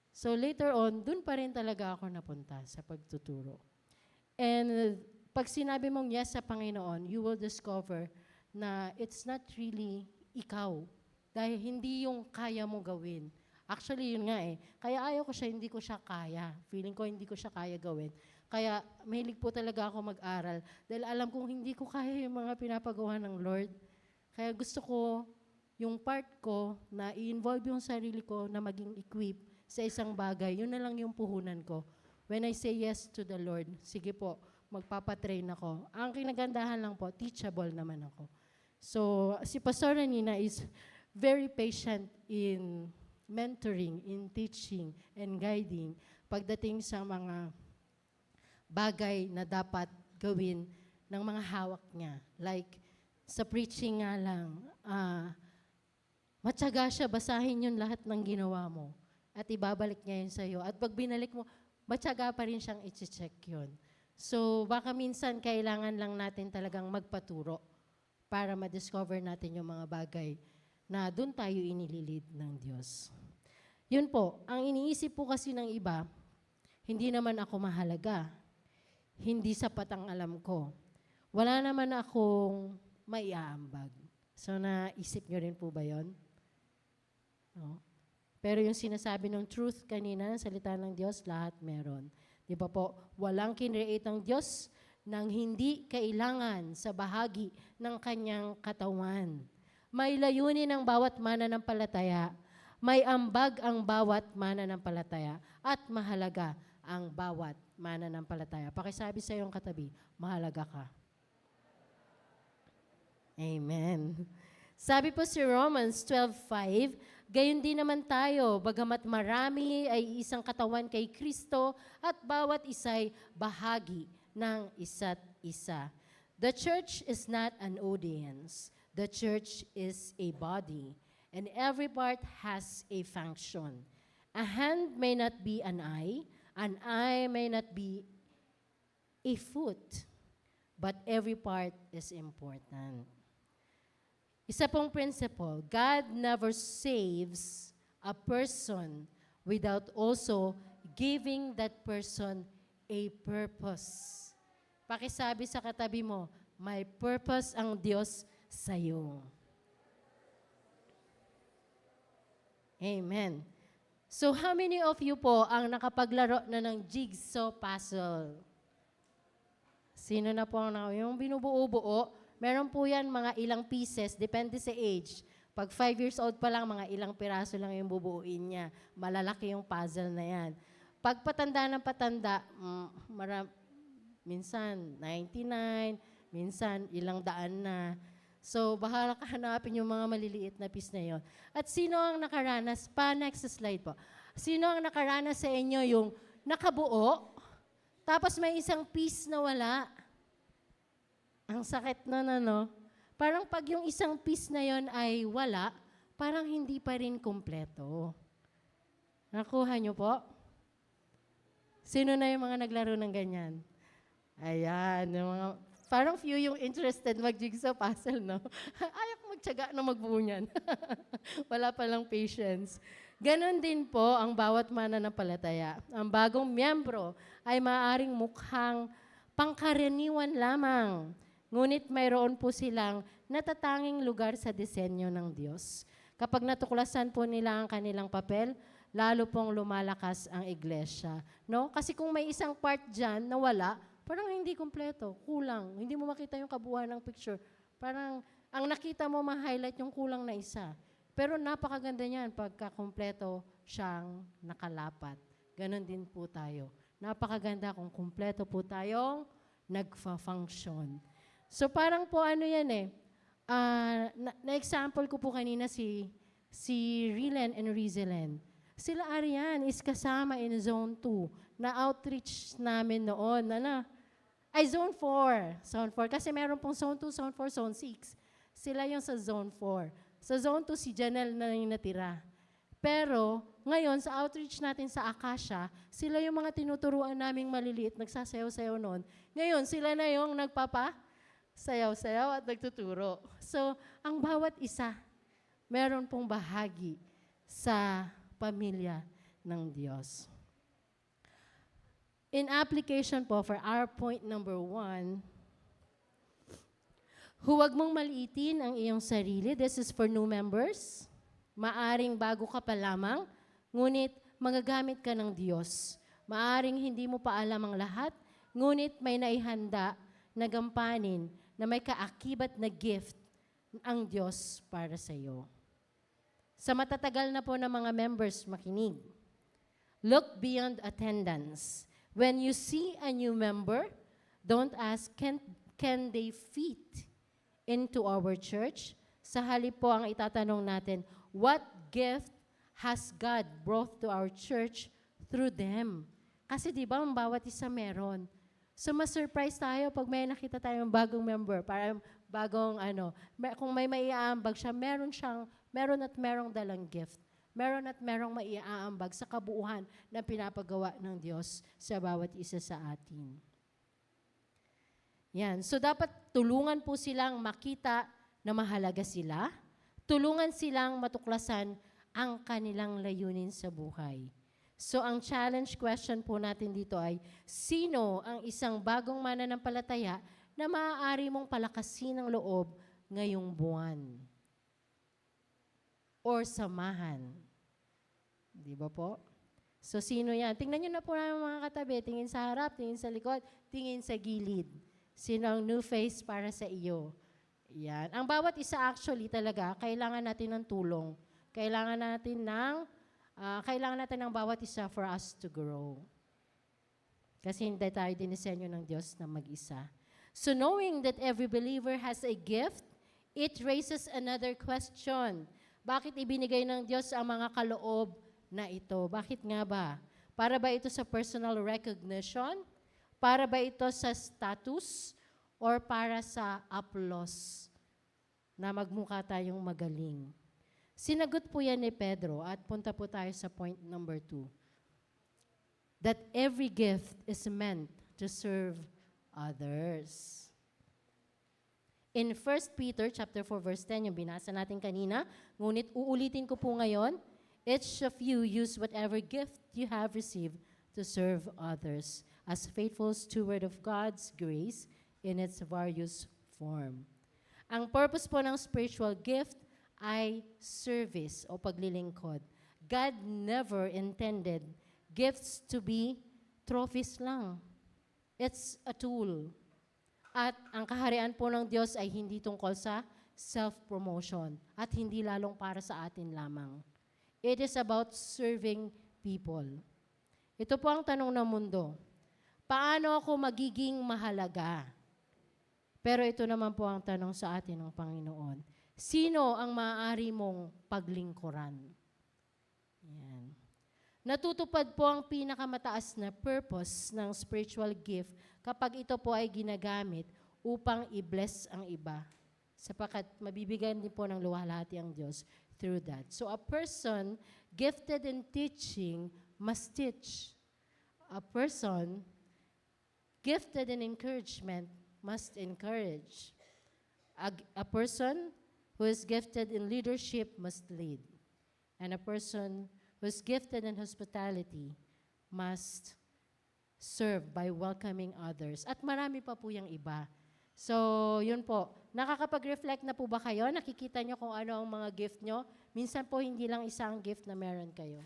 So, later on, doon pa rin talaga ako napunta sa pagtuturo. And pag sinabi mong yes sa Panginoon, you will discover na it's not really ikaw. Dahil hindi yung kaya mo gawin. Actually, yun nga eh. Kaya ayaw ko siya, hindi ko siya kaya. Feeling ko hindi ko siya kaya gawin. Kaya mahilig po talaga ako mag-aral. Dahil alam kong hindi ko kaya yung mga pinapagawa ng Lord. Kaya gusto ko yung part ko na i-involve yung sarili ko na maging equip sa isang bagay. Yun na lang yung puhunan ko. When I say yes to the Lord, sige po, magpapatrain ako. Ang kinagandahan lang po, teachable naman ako. So, si Pastor Nina is very patient in mentoring, in teaching, and guiding pagdating sa mga bagay na dapat gawin ng mga hawak niya. Like, sa preaching nga lang, matyaga siya, basahin yun lahat ng ginawa mo at ibabalik niya yun sa'yo. At pag binalik mo, matyaga pa rin siyang i-check yun. So, baka minsan kailangan lang natin talagang magpaturo para ma-discover natin yung mga bagay na doon tayo inililid ng Diyos. Yun po, ang iniisip po kasi ng iba, hindi naman ako mahalaga. Hindi sapat ang alam ko. Wala naman akong maiaambag. So, naisip nyo rin po ba yun? No? Pero yung sinasabi ng truth kanina, salita ng Diyos, lahat meron. Di ba po? Walang kinreate ang Diyos nang hindi kailangan sa bahagi ng kanyang katawan. May layunin ang bawat mananampalataya. May ambag ang bawat mananampalataya. At mahalaga ang bawat mananampalataya. Pakisabi sa iyong katabi, mahalaga ka. Amen. Sabi po si Romans 12:5, gayon din naman tayo, bagamat marami ay isang katawan kay Kristo at bawat isa'y bahagi ng isa't isa. The church is not an audience. The church is a body, and every part has a function. A hand may not be an eye may not be a foot, but every part is important. Isa pong principle, God never saves a person without also giving that person a purpose. Pakisabi sa katabi mo, may purpose ang Diyos sa'yo. Amen. So how many of you po ang nakapaglaro na ng jigsaw puzzle? Sino na po ang yung binubuo-buo? Meron po yan mga ilang pieces, depende sa age. Pag 5 years old pa lang, mga ilang piraso lang yung bubuuin niya. Malalaki yung puzzle na yan. Pag patanda ng patanda, minsan 99, minsan ilang daan na. So, bahala ka hanapin yung mga maliliit na piece na yon. At sino ang nakaranas? Next slide po. Sino ang nakaranas sa inyo yung nakabuo, tapos may isang piece na wala? Ang sakit na, no? Parang pag yung isang piece na yon ay wala, parang hindi pa rin kumpleto. Nakuha nyo po? Sino na yung mga naglaro ng ganyan? Ayan, yung mga, parang few yung interested mag-jigsaw puzzle, no? Ayaw ko magtyaga na magbuo niyan. Wala palang patience. Ganon din po ang bawat mananampalataya. Ang bagong miyembro ay maaaring mukhang pangkaraniwan lamang. Ngunit mayroon po silang natatanging lugar sa disenyo ng Diyos. Kapag natuklasan po nila ang kanilang papel, lalo pong lumalakas ang iglesia. No? Kasi kung may isang part dyan na wala, parang hindi kumpleto, kulang. Hindi mo makita yung kabuuan ng picture. Parang, ang nakita mo, ma-highlight yung kulang na isa. Pero napakaganda niyan pagka kumpleto siyang nakalapat. Ganon din po tayo. Napakaganda kung kumpleto po tayong nagfa-function. So parang po ano yan eh, na-example ko po kanina si Rilen and Rizelen. Sila Arian is kasama in Zone 2 na outreach namin noon. Zone 4. Zone 4. Kasi meron pong Zone 2, Zone 4, Zone 6. Sila yung sa Zone 4. Sa Zone 2, si Janelle na yung natira. Pero, ngayon, sa outreach natin sa Acacia, sila yung mga tinuturuan naming maliliit, nagsasayaw-sayaw noon. Ngayon, sila na yung sayaw-sayaw at nagtuturo. So, ang bawat isa, meron pong bahagi sa pamilya ng Diyos. In application po for our point number 1, huwag mong maliitin ang iyong sarili. This is for new members. Maaring bago ka pa lamang, ngunit magagamit ka ng Diyos. Maaring hindi mo pa alam ang lahat, ngunit may naihanda na gampanin na may kaakibat na gift ang Diyos para sa iyo. Sa matatagal na po ng mga members makinig, look beyond attendance. When you see a new member, don't ask, can they fit into our church? Sa halip po ang itatanong natin, what gift has God brought to our church through them? Kasi di ba, ang bawat isa meron. So, ma-surprise tayo pag may nakita tayong bagong member, parang bagong kung may maiaambag siya, meron at merong dalang gift. Meron at merong maiaambag sa kabuuan na pinapagawa ng Diyos sa bawat isa sa atin. Yan. So, dapat tulungan po silang makita na mahalaga sila. Tulungan silang matuklasan ang kanilang layunin sa buhay. So, ang challenge question po natin dito ay, sino ang isang bagong mananampalataya na maaari mong palakasin ng loob ngayong buwan? Or samahan. Di ba po? So, sino yan? Tingnan nyo na po namin mga katabi. Tingin sa harap, tingin sa likod, tingin sa gilid. Sino ang new face para sa iyo? Yan. Ang bawat isa actually talaga, kailangan natin ng tulong. Kailangan natin ng bawat isa for us to grow. Kasi hindi tayo dinisenyo ng Diyos na mag-isa. So knowing that every believer has a gift, it raises another question. Bakit ibinigay ng Diyos ang mga kaloob na ito? Bakit nga ba? Para ba ito sa personal recognition? Para ba ito sa status? Or para sa applause na magmukha tayong magaling? Sinagot po yan ni Pedro at punta po tayo sa point number 2. That every gift is meant to serve others. In 1 Peter chapter 4 verse 10, yung binasa natin kanina, ngunit uulitin ko po ngayon, each of you use whatever gift you have received to serve others as faithful steward of God's grace in its various form. Ang purpose po ng spiritual gift ay service o paglilingkod. God never intended gifts to be trophies lang. It's a tool. At ang kaharian po ng Diyos ay hindi tungkol sa self-promotion at hindi lalong para sa atin lamang. It is about serving people. Ito po ang tanong ng mundo. Paano ako magiging mahalaga? Pero ito naman po ang tanong sa atin ng Panginoon. Sino ang maaari mong paglingkuran? Yan. Natutupad po ang pinakamataas na purpose ng spiritual gift kapag ito po ay ginagamit upang i-bless ang iba. Sapagkat mabibigyan din po ng luwalhati ang Diyos through that. So a person gifted in teaching must teach. A person gifted in encouragement must encourage. A person who is gifted in leadership must lead. And a person who is gifted in hospitality must serve by welcoming others. At marami pa po yung iba. So, yun po. Nakakapag-reflect na po ba kayo? Nakikita nyo kung ano ang mga gift nyo? Minsan po, hindi lang isang gift na meron kayo.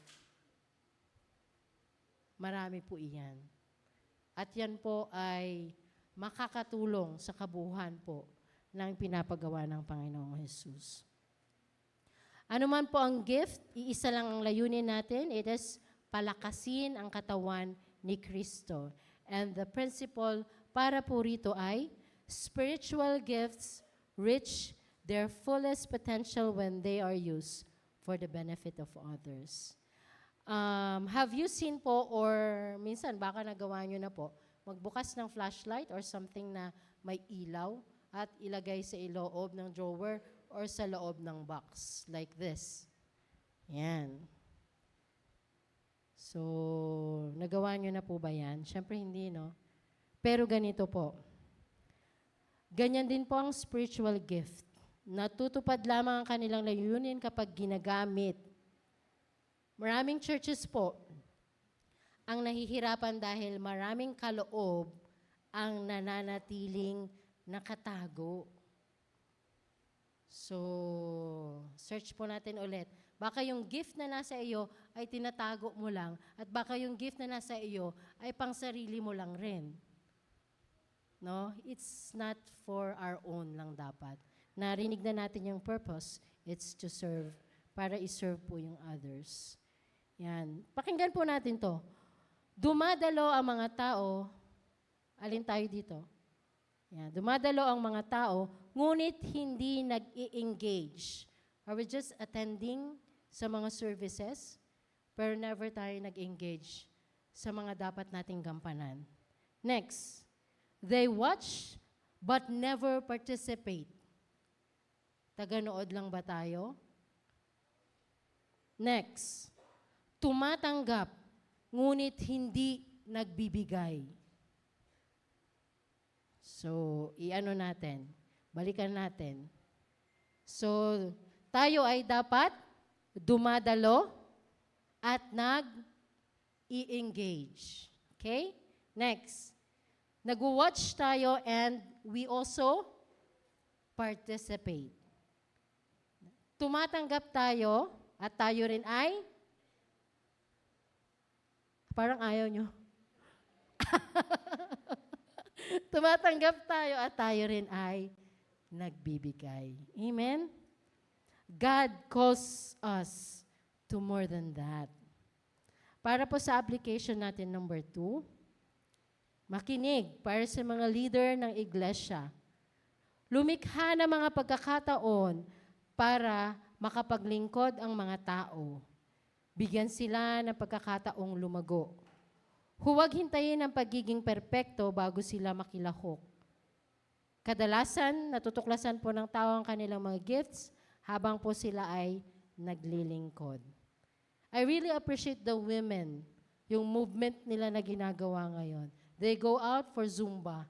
Marami po iyan. At yan po ay makakatulong sa kabuuhan po ng pinapagawa ng Panginoong Jesus. Ano man po ang gift, iisa lang ang layunin natin. It is palakasin ang katawan ni Kristo. And the principle para po rito ay spiritual gifts reach their fullest potential when they are used for the benefit of others. Have you seen po, or minsan baka nagawa nyo na po, magbukas ng flashlight or something na may ilaw at ilagay sa iloob ng drawer or sa loob ng box, like this. Yan. So, nagawa nyo na po ba yan? Siyempre hindi, no? Pero ganito po. Ganyan din po ang spiritual gift. Natutupad lamang ang kanilang layunin kapag ginagamit. Maraming churches po ang nahihirapan dahil maraming kaloob ang nananatiling nakatago. So, search po natin ulit. Baka yung gift na nasa iyo ay tinatago mo lang at baka yung gift na nasa iyo ay pang sarili mo lang rin. No? It's not for our own lang dapat. Narinig na natin yung purpose. It's to serve, para iserve po yung others. Yan. Pakinggan po natin to. Dumadalo ang mga tao, alin tayo dito? Yan. Dumadalo ang mga tao, ngunit hindi nag-i-engage. Are we just attending sa mga services, pero never tayo nag-engage sa mga dapat nating gampanan? Next, they watch but never participate. Taganood lang ba tayo? Next, tumatanggap, ngunit hindi nagbibigay. So, i-ano natin? Balikan natin. So, tayo ay dapat dumadalo at nag-i-engage. Okay? Next, nag-watch tayo and we also participate. Tumatanggap tayo at tayo rin ay parang ayaw nyo. Tumatanggap tayo at tayo rin ay nagbibigay. Amen? God calls us to more than that. Para po sa application natin number 2, makinig para sa mga leader ng iglesia. Lumikha ng mga pagkakataon para makapaglingkod ang mga tao. Bigyan sila ng pagkakataong lumago. Huwag hintayin ang pagiging perpekto bago sila makilahok. Kadalasan, natutuklasan po ng tao ang kanilang mga gifts habang po sila ay naglilingkod. I really appreciate the women, yung movement nila na ginagawa ngayon. They go out for Zumba.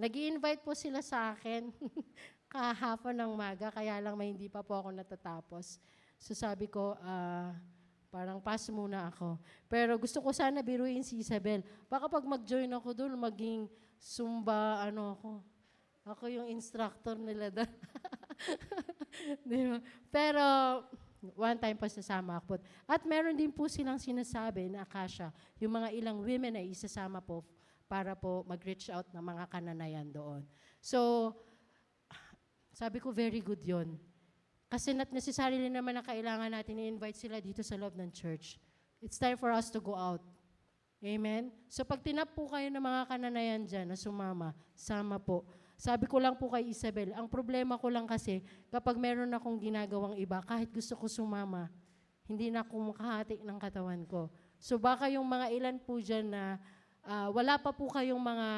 Nag-i-invite po sila sa akin kahapon ng maga, kaya lang may hindi pa po ako natatapos. So sabi ko, parang pass muna ako. Pero gusto ko sana biruin si Isabel. Baka pag mag-join ako doon, maging Zumba, ako yung instructor nila doon. Diba? Pero one time pa sasama ako. At meron din po silang sinasabi na Akasha, yung mga ilang women ay isasama po para po mag-reach out ng mga kananayan doon. So, sabi ko, very good yon. Kasi not necessarily naman na kailangan natin i-invite sila dito sa loob ng church. It's time for us to go out. Amen? So pag tinap po kayo ng mga kananayan dyan na sumama, sama po. Sabi ko lang po kay Isabel, ang problema ko lang kasi kapag meron akong ginagawang iba, kahit gusto ko sumama, hindi na ako makahati ng katawan ko. So baka yung mga ilan po dyan na wala pa po kayong mga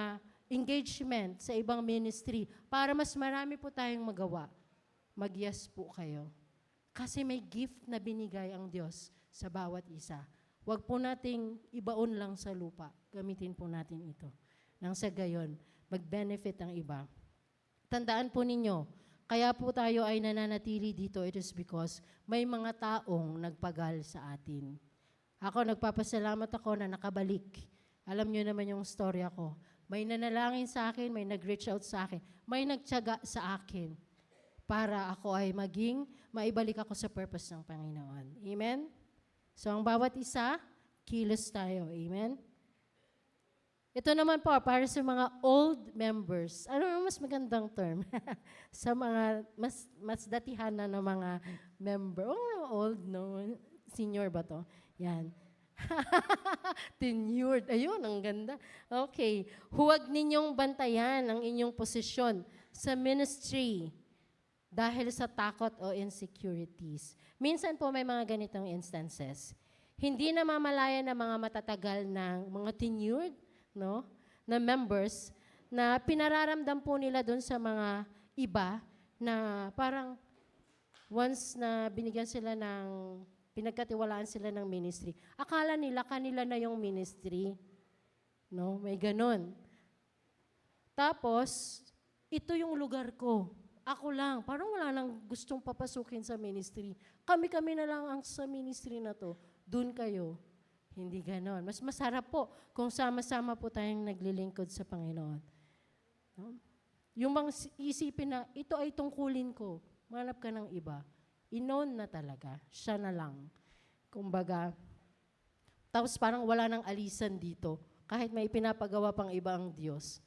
engagement sa ibang ministry para mas marami po tayong magawa. Mag-yes po kayo. Kasi may gift na binigay ang Diyos sa bawat isa. Huwag po nating ibaon lang sa lupa. Gamitin po natin ito. Nang sa gayon, mag-benefit ang iba. Tandaan po ninyo, kaya po tayo ay nananatili dito, it is because may mga taong nagpagal sa atin. Ako, nagpapasalamat ako na nakabalik. Alam nyo naman yung story ako. May nanalangin sa akin, may nag-reach out sa akin, may nagtiyaga sa akin para ako ay maibalik ako sa purpose ng Panginoon. Amen? So, ang bawat isa, kilos tayo. Amen? Ito naman po, para sa mga old members. Ano ang mas magandang term? Sa mga mas datihan na ng mga member. Oh, old, no? Senior ba to? Yan. Tenured. Ayun, ang ganda. Okay. Huwag ninyong bantayan ang inyong posisyon sa ministry dahil sa takot o insecurities. Minsan po may mga ganitong instances. Hindi namamalaya ng mga matatagal ng mga tenured, no, na members na pinararamdam po nila doon sa mga iba na parang once na binigyan sila ng, pinagkatiwalaan sila ng ministry, akala nila kanila na yung ministry. No? May ganun. Tapos, ito yung lugar ko. Ako lang. Parang wala nang gustong papasukin sa ministry. Kami-kami na lang ang sa ministry na to. Doon kayo. Hindi ganon. Mas masarap po kung sama-sama po tayong naglilingkod sa Panginoon. No? Yung mga isipin na, ito ay tungkulin ko. Manap ka ng iba. Inon na talaga. Siya na lang. Kumbaga, tapos parang wala nang alisan dito. Kahit may pinapagawa pang iba ang Diyos.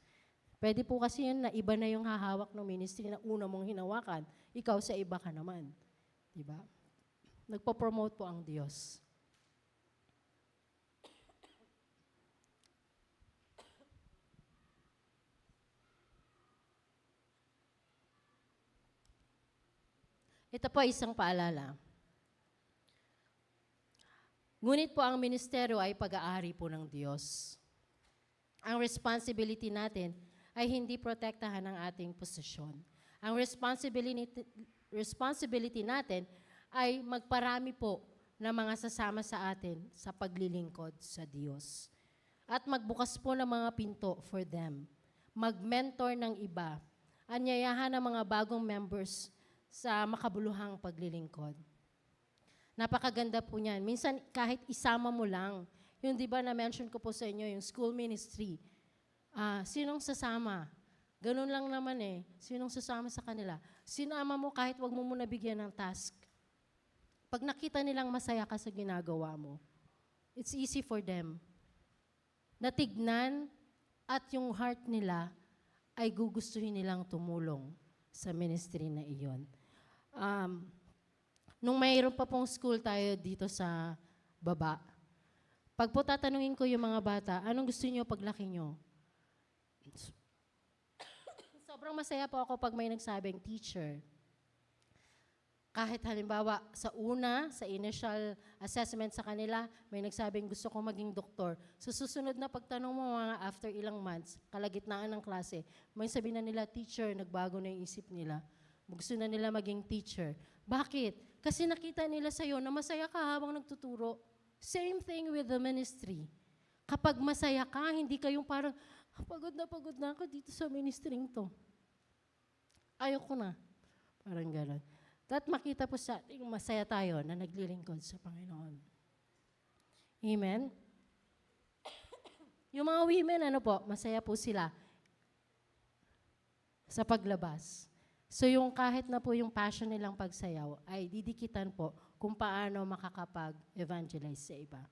Pwede po kasi yun na iba na yung hahawak ng ministry na una mong hinawakan. Ikaw sa iba ka naman. Diba? Nagpo-promote po ang Diyos. Ito po isang paalala. Ngunit po ang ministeryo ay pag-aari po ng Diyos. Ang responsibility natin ay hindi protektahan ang ating posisyon. Ang responsibility natin ay magparami po ng mga sasama sa atin sa paglilingkod sa Diyos. At magbukas po ng mga pinto for them. Mag-mentor ng iba. Anyayahan ng mga bagong members sa makabuluhang paglilingkod. Napakaganda po niyan. Minsan kahit isama mo lang, yung di ba na-mention ko po sa inyo, yung school ministry, sinong sasama? Ganun lang naman eh. Sinong sasama sa kanila? Sinama mo kahit wag mo muna bigyan ng task. Pag nakita nilang masaya ka sa ginagawa mo, it's easy for them. Natignan at yung heart nila ay gugustuhin nilang tumulong sa ministry na iyon. Nung mayroon pa pong school tayo dito sa baba, pag po tatanungin ko yung mga bata, anong gusto niyo paglaki niyo? Sobrang masaya po ako pag may nagsabing teacher. Kahit halimbawa sa initial assessment sa kanila, may nagsabing gusto ko maging doktor. So susunod na pagtanong mo mga after ilang months, kalagitnaan ng klase, may sabihin na nila, teacher, nagbago na yung isip nila. Gusto na nila maging teacher. Bakit? Kasi nakita nila sa'yo na masaya ka habang nagtuturo. Same thing with the ministry. Kapag masaya ka, hindi kayong parang, pagod na ako dito sa ministry to. Ayoko na. Parang gano'n. At makita po sa ating masaya tayo na naglilingkod sa Panginoon. Amen? Yung mga women, masaya po sila sa paglabas. So yung kahit na po yung passion nilang pagsayaw ay didikitan po kung paano makakapag-evangelize sa iba.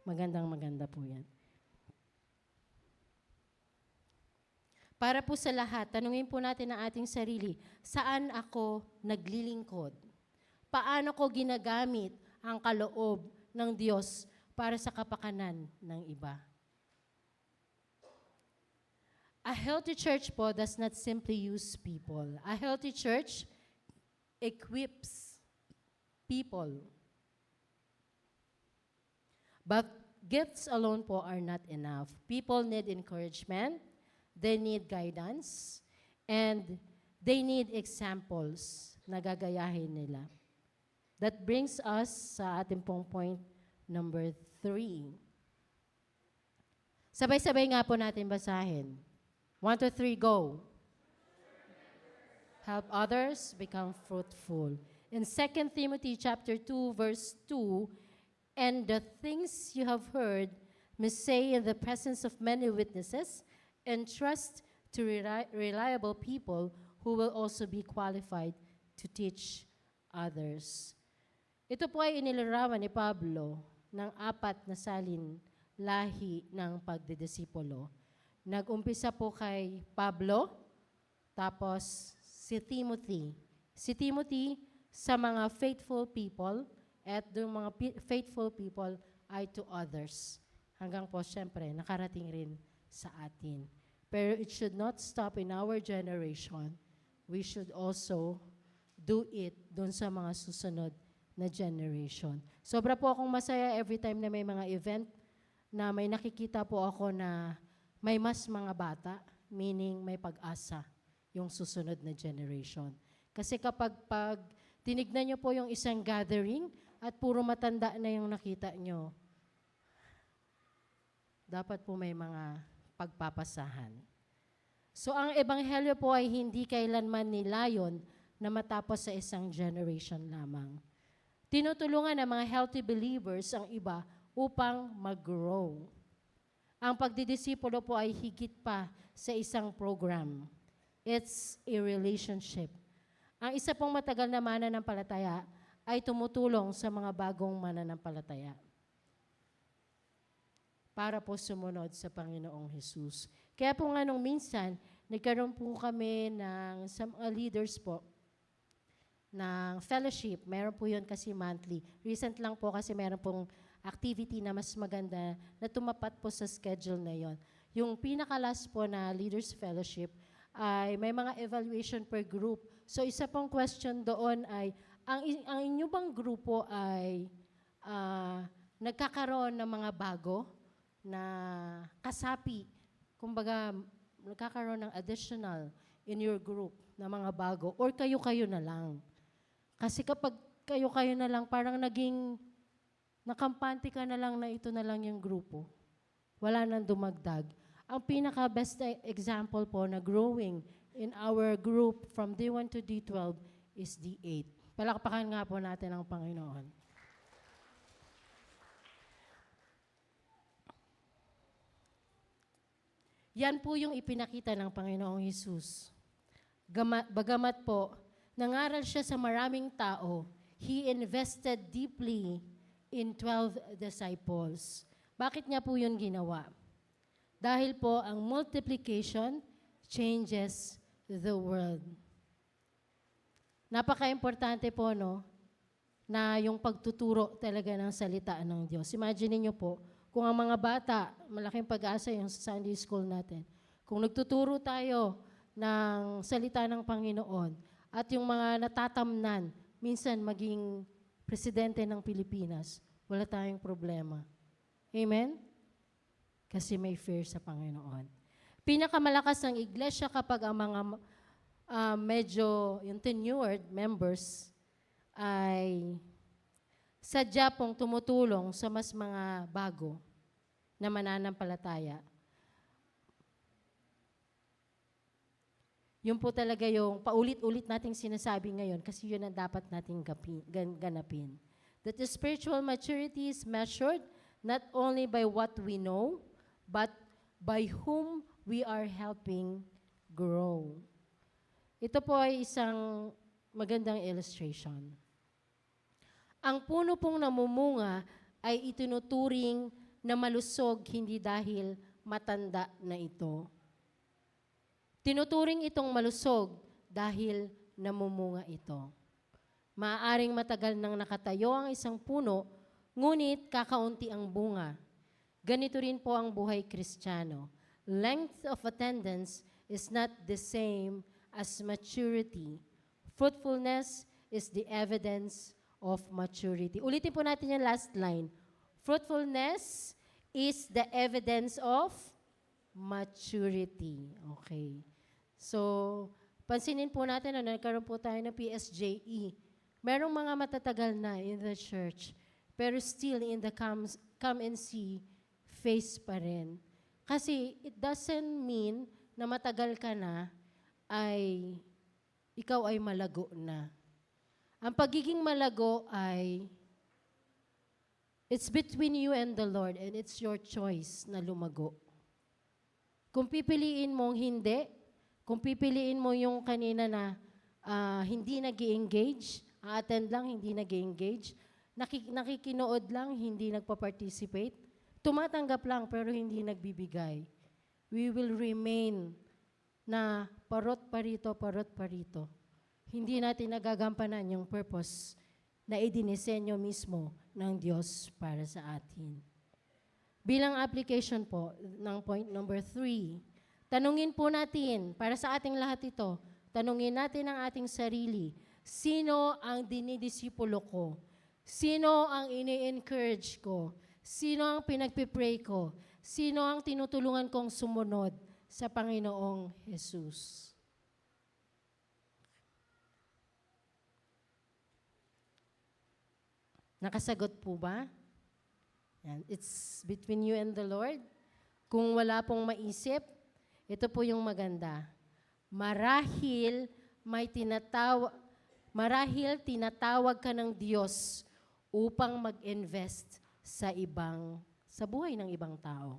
Maganda po yan. Para po sa lahat, tanungin po natin ang ating sarili, saan ako naglilingkod? Paano ko ginagamit ang kaloob ng Diyos para sa kapakanan ng iba? A healthy church po does not simply use people. A healthy church equips people. But gifts alone po are not enough. People need encouragement, they need guidance, and they need examples na gagayahin nila. That brings us sa ating pong point number 3. Sabay-sabay nga po natin basahin. 1, 2, 3, go. Help others become fruitful. In 2 Timothy chapter 2, verse 2, and the things you have heard must say in the presence of many witnesses, and trust to reliable people who will also be qualified to teach others. Ito po ay inilarawan ni Pablo ng 4 na salin lahi ng pagdedisipulo. Nag-umpisa po kay Pablo, tapos si Timothy. Si Timothy sa mga faithful people at yung mga faithful people ay to others. Hanggang po syempre nakarating rin sa atin. Pero it should not stop in our generation. We should also do it dun sa mga susunod na generation. Sobra po akong masaya every time na may mga event na may nakikita po ako na may mas mga bata, meaning may pag-asa yung susunod na generation. Kasi kapag tinignan nyo po yung isang gathering at puro matanda na yung nakita nyo, dapat po may mga pagpapasahan. So ang ebanghelyo po ay hindi kailanman nilayon na matapos sa isang generation lamang. Tinutulungan ng mga healthy believers ang iba upang mag-grow. Ang pagdidisipulo po ay higit pa sa isang program. It's a relationship. Ang isa pong matagal na mananampalataya ay tumutulong sa mga bagong mananampalataya para po sumunod sa Panginoong Jesus. Kaya po nga nung minsan, nagkaroon po kami ng sa mga leaders po ng fellowship. Meron po yun kasi monthly. Recent lang po kasi meron pong activity na mas maganda na tumapat po sa schedule na yon. Yung pinaka-last po na Leaders Fellowship ay may mga evaluation per group. So isa pong question doon ay, ang inyo bang grupo ay nagkakaroon ng mga bago na kasapi? Kumbaga, nagkakaroon ng additional in your group na mga bago or kayo-kayo na lang? Kasi kapag kayo-kayo na lang, parang naging nakampante ka na lang na ito na lang yung grupo. Wala nang dumagdag. Ang pinaka-best example po na growing in our group from D1 to D12 is D8. Palakpakan nga po natin ang Panginoon. Yan po yung ipinakita ng Panginoong Hesus. Bagamat po, nangaral siya sa maraming tao, He invested deeply in 12 disciples. Bakit niya po yun ginawa? Dahil po ang multiplication changes the world. Napaka-importante po, no, na yung pagtuturo talaga ng salita ng Diyos. Imagine niyo po, kung ang mga bata, malaking pag-asa yung sa Sunday school natin, kung nagtuturo tayo ng salita ng Panginoon at yung mga natatamnan, minsan maging presidente ng Pilipinas, wala tayong problema. Amen? Kasi may fear sa Panginoon. Pinakamalakas ng iglesia kapag ang mga medyo yung tenured members ay sadya pong tumutulong sa mas mga bago na mananampalataya. Yun po talaga yung paulit-ulit nating sinasabi ngayon kasi yun ang dapat nating ganapin. That the spiritual maturity is measured not only by what we know, but by whom we are helping grow. Ito po ay isang magandang illustration. Ang puno pong namumunga ay itinuturing na malusog hindi dahil matanda na ito. Tinuturing itong malusog dahil namumunga ito. Maaaring matagal nang nakatayo ang isang puno, ngunit kakaunti ang bunga. Ganito rin po ang buhay Kristiyano. Length of attendance is not the same as maturity. Fruitfulness is the evidence of maturity. Ulitin po natin yung last line. Fruitfulness is the evidence of maturity. Okay. So, pansinin po natin na nagkaroon po tayo ng PSJE. Merong mga matatagal na in the church, pero still in the come and see phase pa rin. Kasi it doesn't mean na matagal ka na ay ikaw ay malago na. Ang pagiging malago ay it's between you and the Lord and it's your choice na lumago. Kung pipiliin mong hindi, kung pipiliin mo yung kanina na hindi nag-engage, attend lang, hindi nag-engage, nakikinood lang, hindi nagpa-participate, tumatanggap lang pero hindi nagbibigay, we will remain na parot pa rito. Hindi natin nagagampanan yung purpose na idinisenyo mismo ng Diyos para sa atin. Bilang application po ng point number 3, tanungin po natin, para sa ating lahat ito, tanungin natin ang ating sarili, sino ang dinidisipulo ko? Sino ang ini-encourage ko? Sino ang pinagpipray ko? Sino ang tinutulungan kong sumunod sa Panginoong Jesus? Nakasagot po ba? Yan. It's between you and the Lord. Kung wala pong maisip, ito po yung maganda. Marahil tinatawag ka ng Diyos upang mag-invest sa buhay ng ibang tao.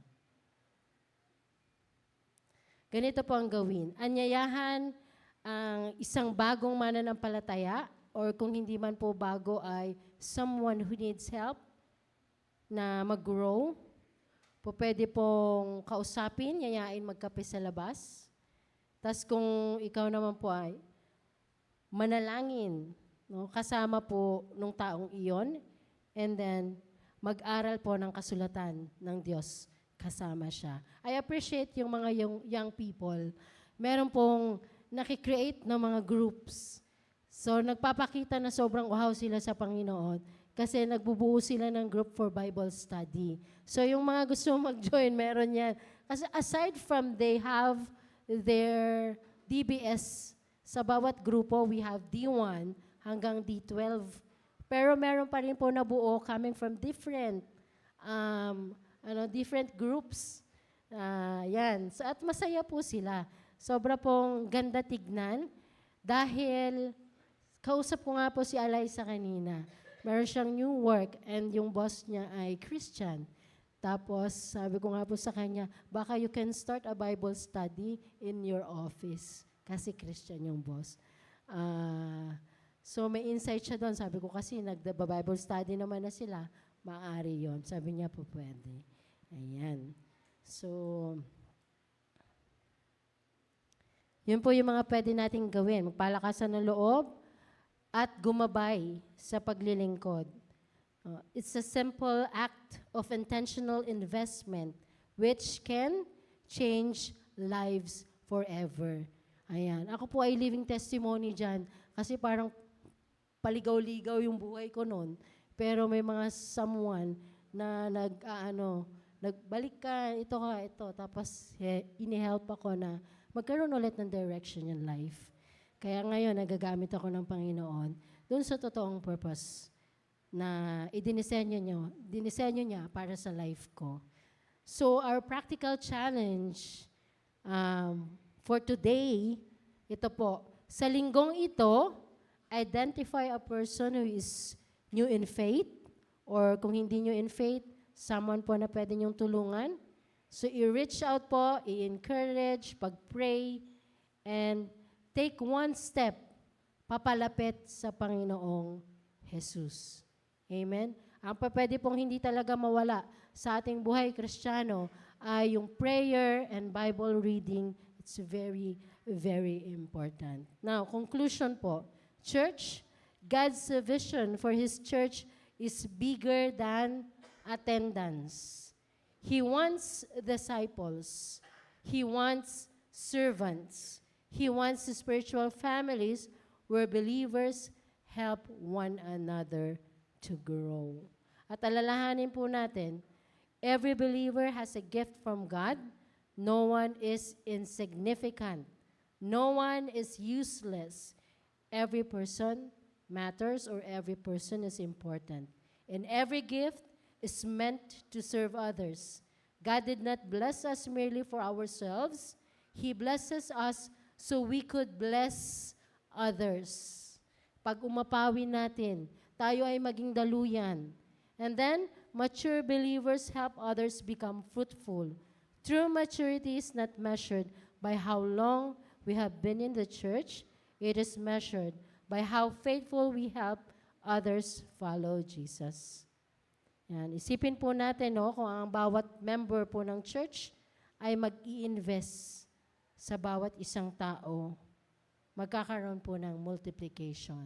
Ganito po ang gawin. Anyayahan ang isang bagong mananampalataya, or kung hindi man po bago ay someone who needs help na mag-grow. Pwede pong kausapin, yayain magkape sa labas. Tapos kung ikaw naman po ay manalangin, no, kasama po nung taong iyon, and then mag-aral po ng kasulatan ng Diyos kasama siya. I appreciate yung mga young people. Meron pong nakikreate ng mga groups. So nagpapakita na sobrang uhaw sila sa Panginoon kasi nagbubuo sila ng group for Bible study. So yung mga gusto mag-join, meron yan. Kasi aside from they have their DBS, sa bawat grupo, we have D1 hanggang D12. Pero meron pa rin po nabuo coming from different different groups. Yan. So, at masaya po sila. Sobra pong ganda tignan dahil kausap ko nga po si Alaysa kanina. Meron siyang new work and yung boss niya ay Christian. Tapos sabi ko nga po sa kanya, baka you can start a Bible study in your office kasi Christian yung boss. So may insight siya doon. Sabi ko kasi nagba-Bible study naman na sila, maaari yon. Sabi niya po pwede. Ayan. So, yun po yung mga pwede nating gawin. Magpalakasan ng loob at gumabay sa paglilingkod. It's a simple act of intentional investment which can change lives forever. Ayan. Ako po ay living testimony dyan kasi parang paligaw-ligaw yung buhay ko noon. Pero may mga someone na nagbalik ka, ito. Tapos ini-help ako na magkaroon ulit ng direction in life. Kaya ngayon, nagagamit ako ng Panginoon doon sa totoong purpose na dinisenyo niya para sa life ko. So, our practical challenge for today, ito po, sa linggong ito, identify a person who is new in faith, or kung hindi new in faith, someone po na pwede niyong tulungan. So, i-reach out po, i-encourage, pag-pray, and take one step papalapit sa Panginoong Jesus. Amen? Ang pwede pong hindi talaga mawala sa ating buhay Kristiyano ay yung prayer and Bible reading. It's very, very important. Now, conclusion po. Church, God's vision for His church is bigger than attendance. He wants disciples. He wants servants. He wants spiritual families where believers help one another to grow. At alalahanin po natin, every believer has a gift from God. No one is insignificant. No one is useless. Every person matters, or every person is important. And every gift is meant to serve others. God did not bless us merely for ourselves. He blesses us so we could bless others. Pag umapawi natin, tayo ay maging daluyan. And then, mature believers help others become fruitful. True maturity is not measured by how long we have been in the church. It is measured by how faithful we help others follow Jesus. Yan. Isipin po natin kung ang bawat member po ng church ay mag-i-invest sa bawat isang tao, magkakaroon po ng multiplication.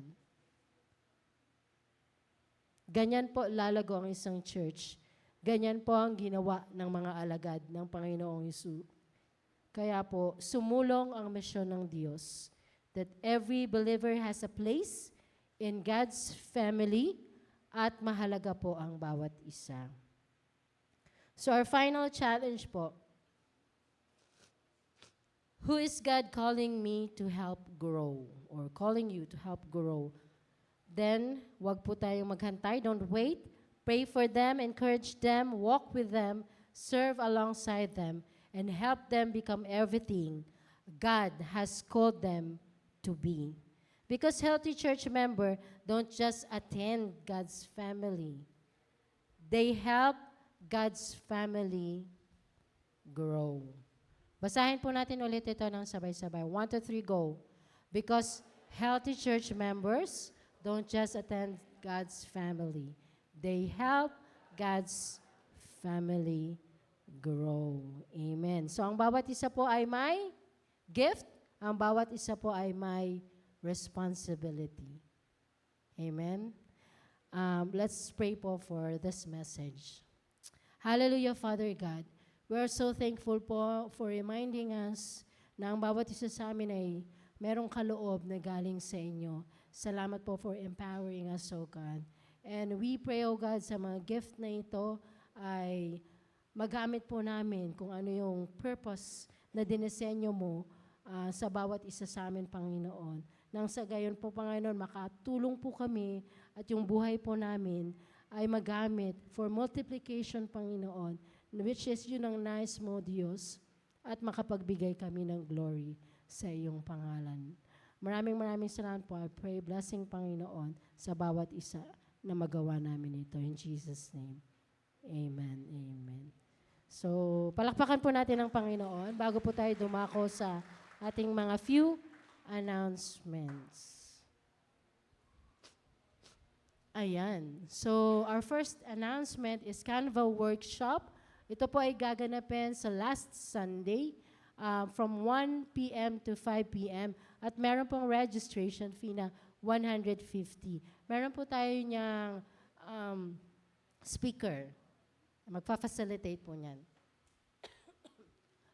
Ganyan po lalago ang isang church. Ganyan po ang ginawa ng mga alagad ng Panginoong Hesus. Kaya po, sumulong ang misyon ng Diyos that every believer has a place in God's family at mahalaga po ang bawat isa. So our final challenge po, who is God calling me to help grow or calling you to help grow? Then, wag po tayong maghantay. Don't wait. Pray for them, encourage them, walk with them, serve alongside them, and help them become everything God has called them to be. Because healthy church members don't just attend God's family. They help God's family grow. Basahin po natin ulit ito ng sabay-sabay. 1, 2, 3, go. Because healthy church members don't just attend God's family. They help God's family grow. Amen. So ang bawat isa po ay may gift. Ang bawat isa po ay may responsibility. Amen. Let's pray po for this message. Hallelujah, Father God. We are so thankful po for reminding us na ang bawat isa sa amin ay merong kaloob na galing sa inyo. Salamat po for empowering us, O God. And we pray, O God, sa mga gift na ito ay magamit po namin kung ano yung purpose na dinisenyo mo sa bawat isa sa amin, Panginoon. Nang sa gayon po, Panginoon, makatulong po kami at yung buhay po namin ay magamit for multiplication, Panginoon, which is yun ang nais mo, Diyos, at makapagbigay kami ng glory sa iyong pangalan. Maraming salamat po. I pray blessing, Panginoon, sa bawat isa na magawa namin ito. In Jesus' name, amen, amen. So, palakpakan po natin ang Panginoon bago po tayo dumako sa ating mga few announcements. Ayan. So, our first announcement is Canva Workshop. Ito po ay gaganapin sa last Sunday from 1 p.m. to 5 p.m. At meron pong registration fee na 150. Meron po tayo niyang speaker. Magpa-facilitate po niyan.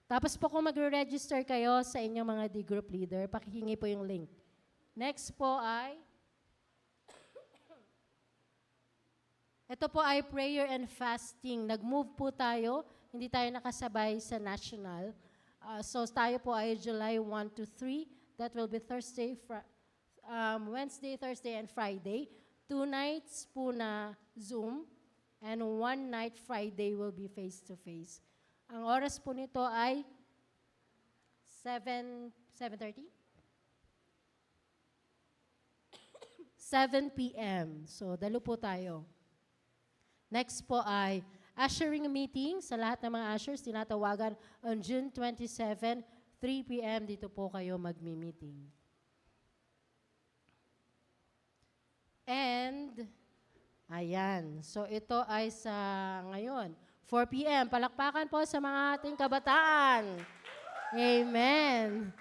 Tapos po kung magre-register kayo sa inyong mga D-group leader, pakihingi po yung link. Next po ay ito po ay prayer and fasting. Nag-move po tayo. Hindi tayo nakasabay sa national. So tayo po ay July 1 to 3. That will be Wednesday, Thursday, and Friday. 2 nights po na Zoom. And 1 night Friday will be face-to-face. Ang oras po nito ay 7:30? 7 p.m. So dalo po tayo. Next po ay ushering meeting sa lahat ng mga ushers, tinatawagan on June 27, 3 p.m. Dito po kayo magmi-meeting. And, ayan. So ito ay sa ngayon, 4 p.m. Palakpakan po sa mga ating kabataan. Amen.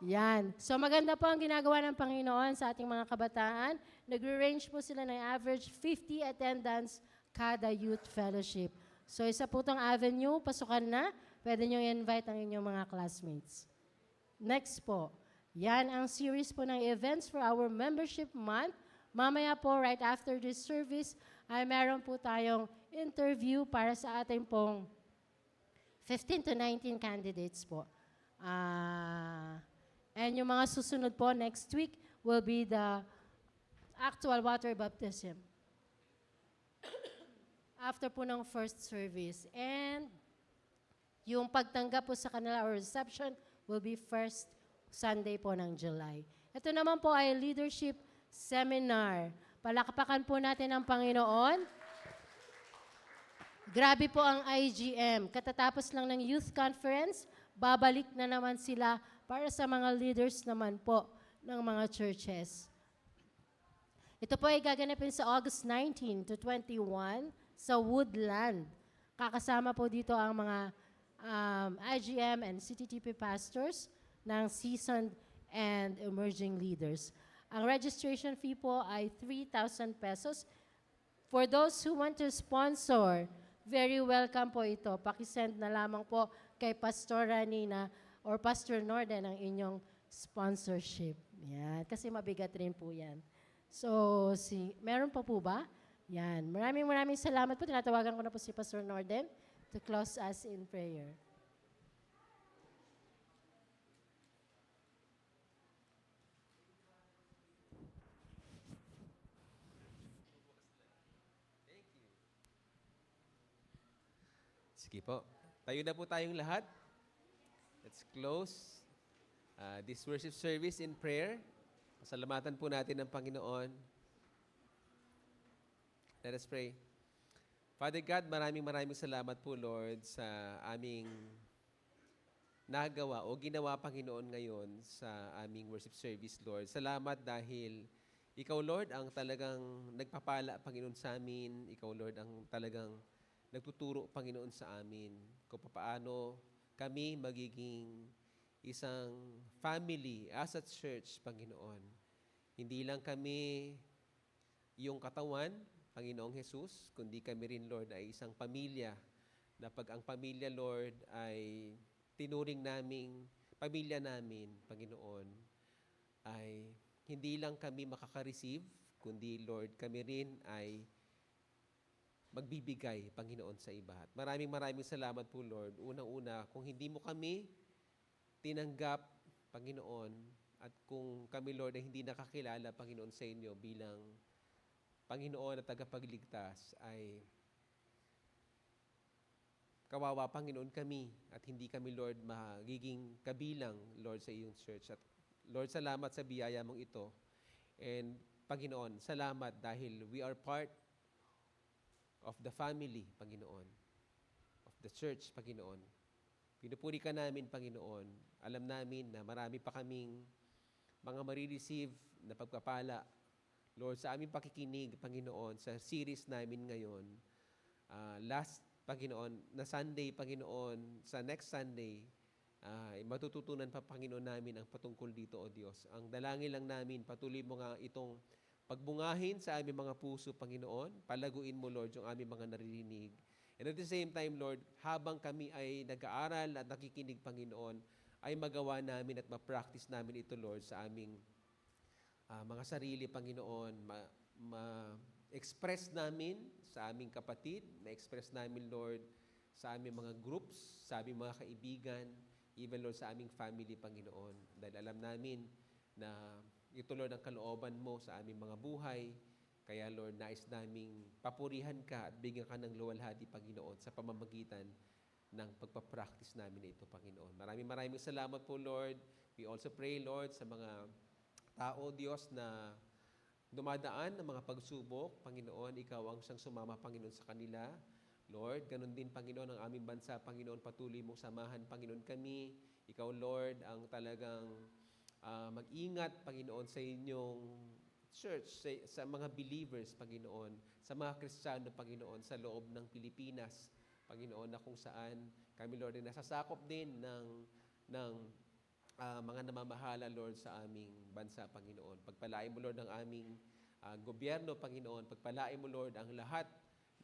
Yan. So maganda po ang ginagawa ng Panginoon sa ating mga kabataan. Nag-range po sila ng average 50 attendance kada youth fellowship. So isa po itong avenue, pasukan na. Pwede nyo i-invite ang inyong mga classmates. Next po, yan ang series po ng events for our membership month. Mamaya po, right after this service, ay meron po tayong interview para sa ating pong 15 to 19 candidates po. And yung mga susunod po next week will be the actual water baptism. After po ng first service. And yung pagtanggap po sa kanila or reception will be first Sunday po ng July. Ito naman po ay leadership seminar. Palakpakan po natin ang Panginoon. Grabe po ang IGM. Katatapos lang ng youth conference, babalik na naman sila para sa mga leaders naman po ng mga churches. Ito po ay gaganapin sa August 19 to 21 sa Woodland. Kakasama po dito ang mga IGM and CTTP pastors ng seasoned and emerging leaders. Ang registration fee po ay 3,000 pesos. For those who want to sponsor, very welcome po ito. Pakisend na lamang po kay Pastor Nina or Pastor Norden ang inyong sponsorship. Yan, kasi mabigat rin po yan. So, meron pa po ba? Yan. Maraming salamat po. Tinatawagan ko na po si Pastor Norden to close us in prayer. Sige po. Tayo na po tayong lahat. Let's close this worship service in prayer. Pasalamatan po natin ang Panginoon. Let us pray. Father God, maraming salamat po, Lord, sa aming nagawa o ginawa, Panginoon, ngayon sa aming worship service, Lord. Salamat dahil Ikaw, Lord, ang talagang nagpapala, Panginoon, sa amin. Ikaw, Lord, ang talagang nagtuturo, Panginoon, sa amin kung paano kami magiging isang family as a church, Panginoon. Hindi lang kami yung katawan, Panginoong Jesus, kundi kami rin, Lord, ay isang pamilya na pag ang pamilya, Lord, ay tinuring naming pamilya namin, Panginoon, ay hindi lang kami makaka-receive, kundi, Lord, kami rin ay magbibigay, Panginoon, sa iba. At maraming salamat po, Lord. Unang-una, kung hindi mo kami tinanggap, Panginoon, at kung kami, Lord, ay hindi nakakilala, Panginoon, sa inyo bilang Panginoon at tagapagligtas, ay kawawa, Panginoon, kami at hindi kami, Lord, magiging kabilang, Lord, sa iyong church. At Lord, salamat sa biyaya mong ito. And Panginoon, salamat dahil we are part of the family, Panginoon, of the church, Panginoon. Pinupuri ka namin, Panginoon. Alam namin na marami pa kaming mga marireceive na pagpapala, Lord, sa aming pakikinig, Panginoon, sa series namin ngayon. Last, Panginoon, na Sunday, Panginoon, sa next Sunday, matututunan pa, Panginoon, namin ang patungkol dito, O Diyos. Ang dalangin lang namin, patuloy mo nga itong pagbungahin sa aming mga puso, Panginoon. Palaguin mo, Lord, yung aming mga naririnig. And at the same time, Lord, habang kami ay nag-aaral at nakikinig, Panginoon, ay magawa namin at ma-practice namin ito, Lord, sa aming mga sarili, Panginoon, ma-express namin sa aming kapatid, ma-express namin, Lord, sa aming mga groups, sa aming mga kaibigan, even, Lord, sa aming family, Panginoon. Dahil alam namin na ito, Lord, ang kalooban mo sa aming mga buhay. Kaya, Lord, nais naming papurihan ka at bigyan ka ng luwalhati, Panginoon, sa pamamagitan ng pagpapractice namin ito, Panginoon. Maraming salamat po, Lord. We also pray, Lord, sa mga tao, Diyos, na dumadaan ng mga pagsubok, Panginoon, Ikaw ang siyang sumama, Panginoon, sa kanila. Lord, ganun din, Panginoon, ang aming bansa, Panginoon, patuloy mong samahan, Panginoon, kami. Ikaw, Lord, ang talagang mag-ingat, Panginoon, sa inyong church, sa mga believers, Panginoon, sa mga Kristiyano, Panginoon, sa loob ng Pilipinas, Panginoon, na kung saan kami, Lord, ay nasasakop din ng mga namamahala, Lord, sa aming bansa, Panginoon. Pagpalain mo, Lord, ang aming gobyerno, Panginoon. Pagpalain mo, Lord, ang lahat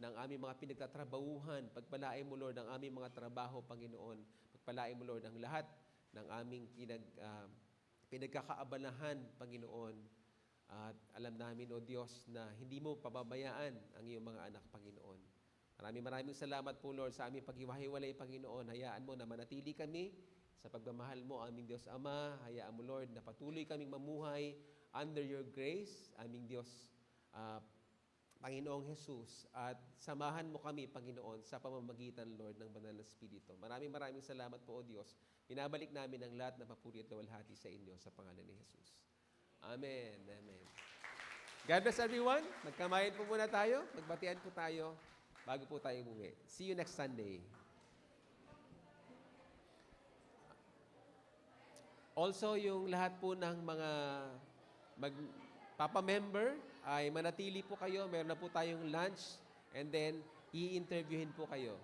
ng aming mga pinagtatrabahuhan. Pagpalain mo, Lord, ang aming mga trabaho, Panginoon. Pagpalain mo, Lord, ang lahat ng aming pinagkakaabalahan, Panginoon. At alam namin, O Diyos, na hindi mo pababayaan ang iyong mga anak, Panginoon. Maraming salamat po, Lord, sa aming paghiwa-hiwalay, Panginoon. Hayaan mo na manatili kami sa pagmamahal mo, aming Diyos Ama. Hayaan mo, Lord, na patuloy kaming mamuhay under your grace, aming Diyos, Panginoong Jesus. At samahan mo kami, Panginoon, sa pamamagitan, Lord, ng Banal na Espiritu. Maraming salamat po, O Diyos. Pinabalik namin ang lahat na papuri at luwalhati sa inyo sa pangalan ni Jesus. Amen. Amen. God bless everyone. Magkamayan po muna tayo. Magbatian po tayo bago po tayo umuwi. See you next Sunday. Also, yung lahat po ng mga Papa-member ay manatili po kayo. Meron na po tayong lunch and then i-interviewin po kayo.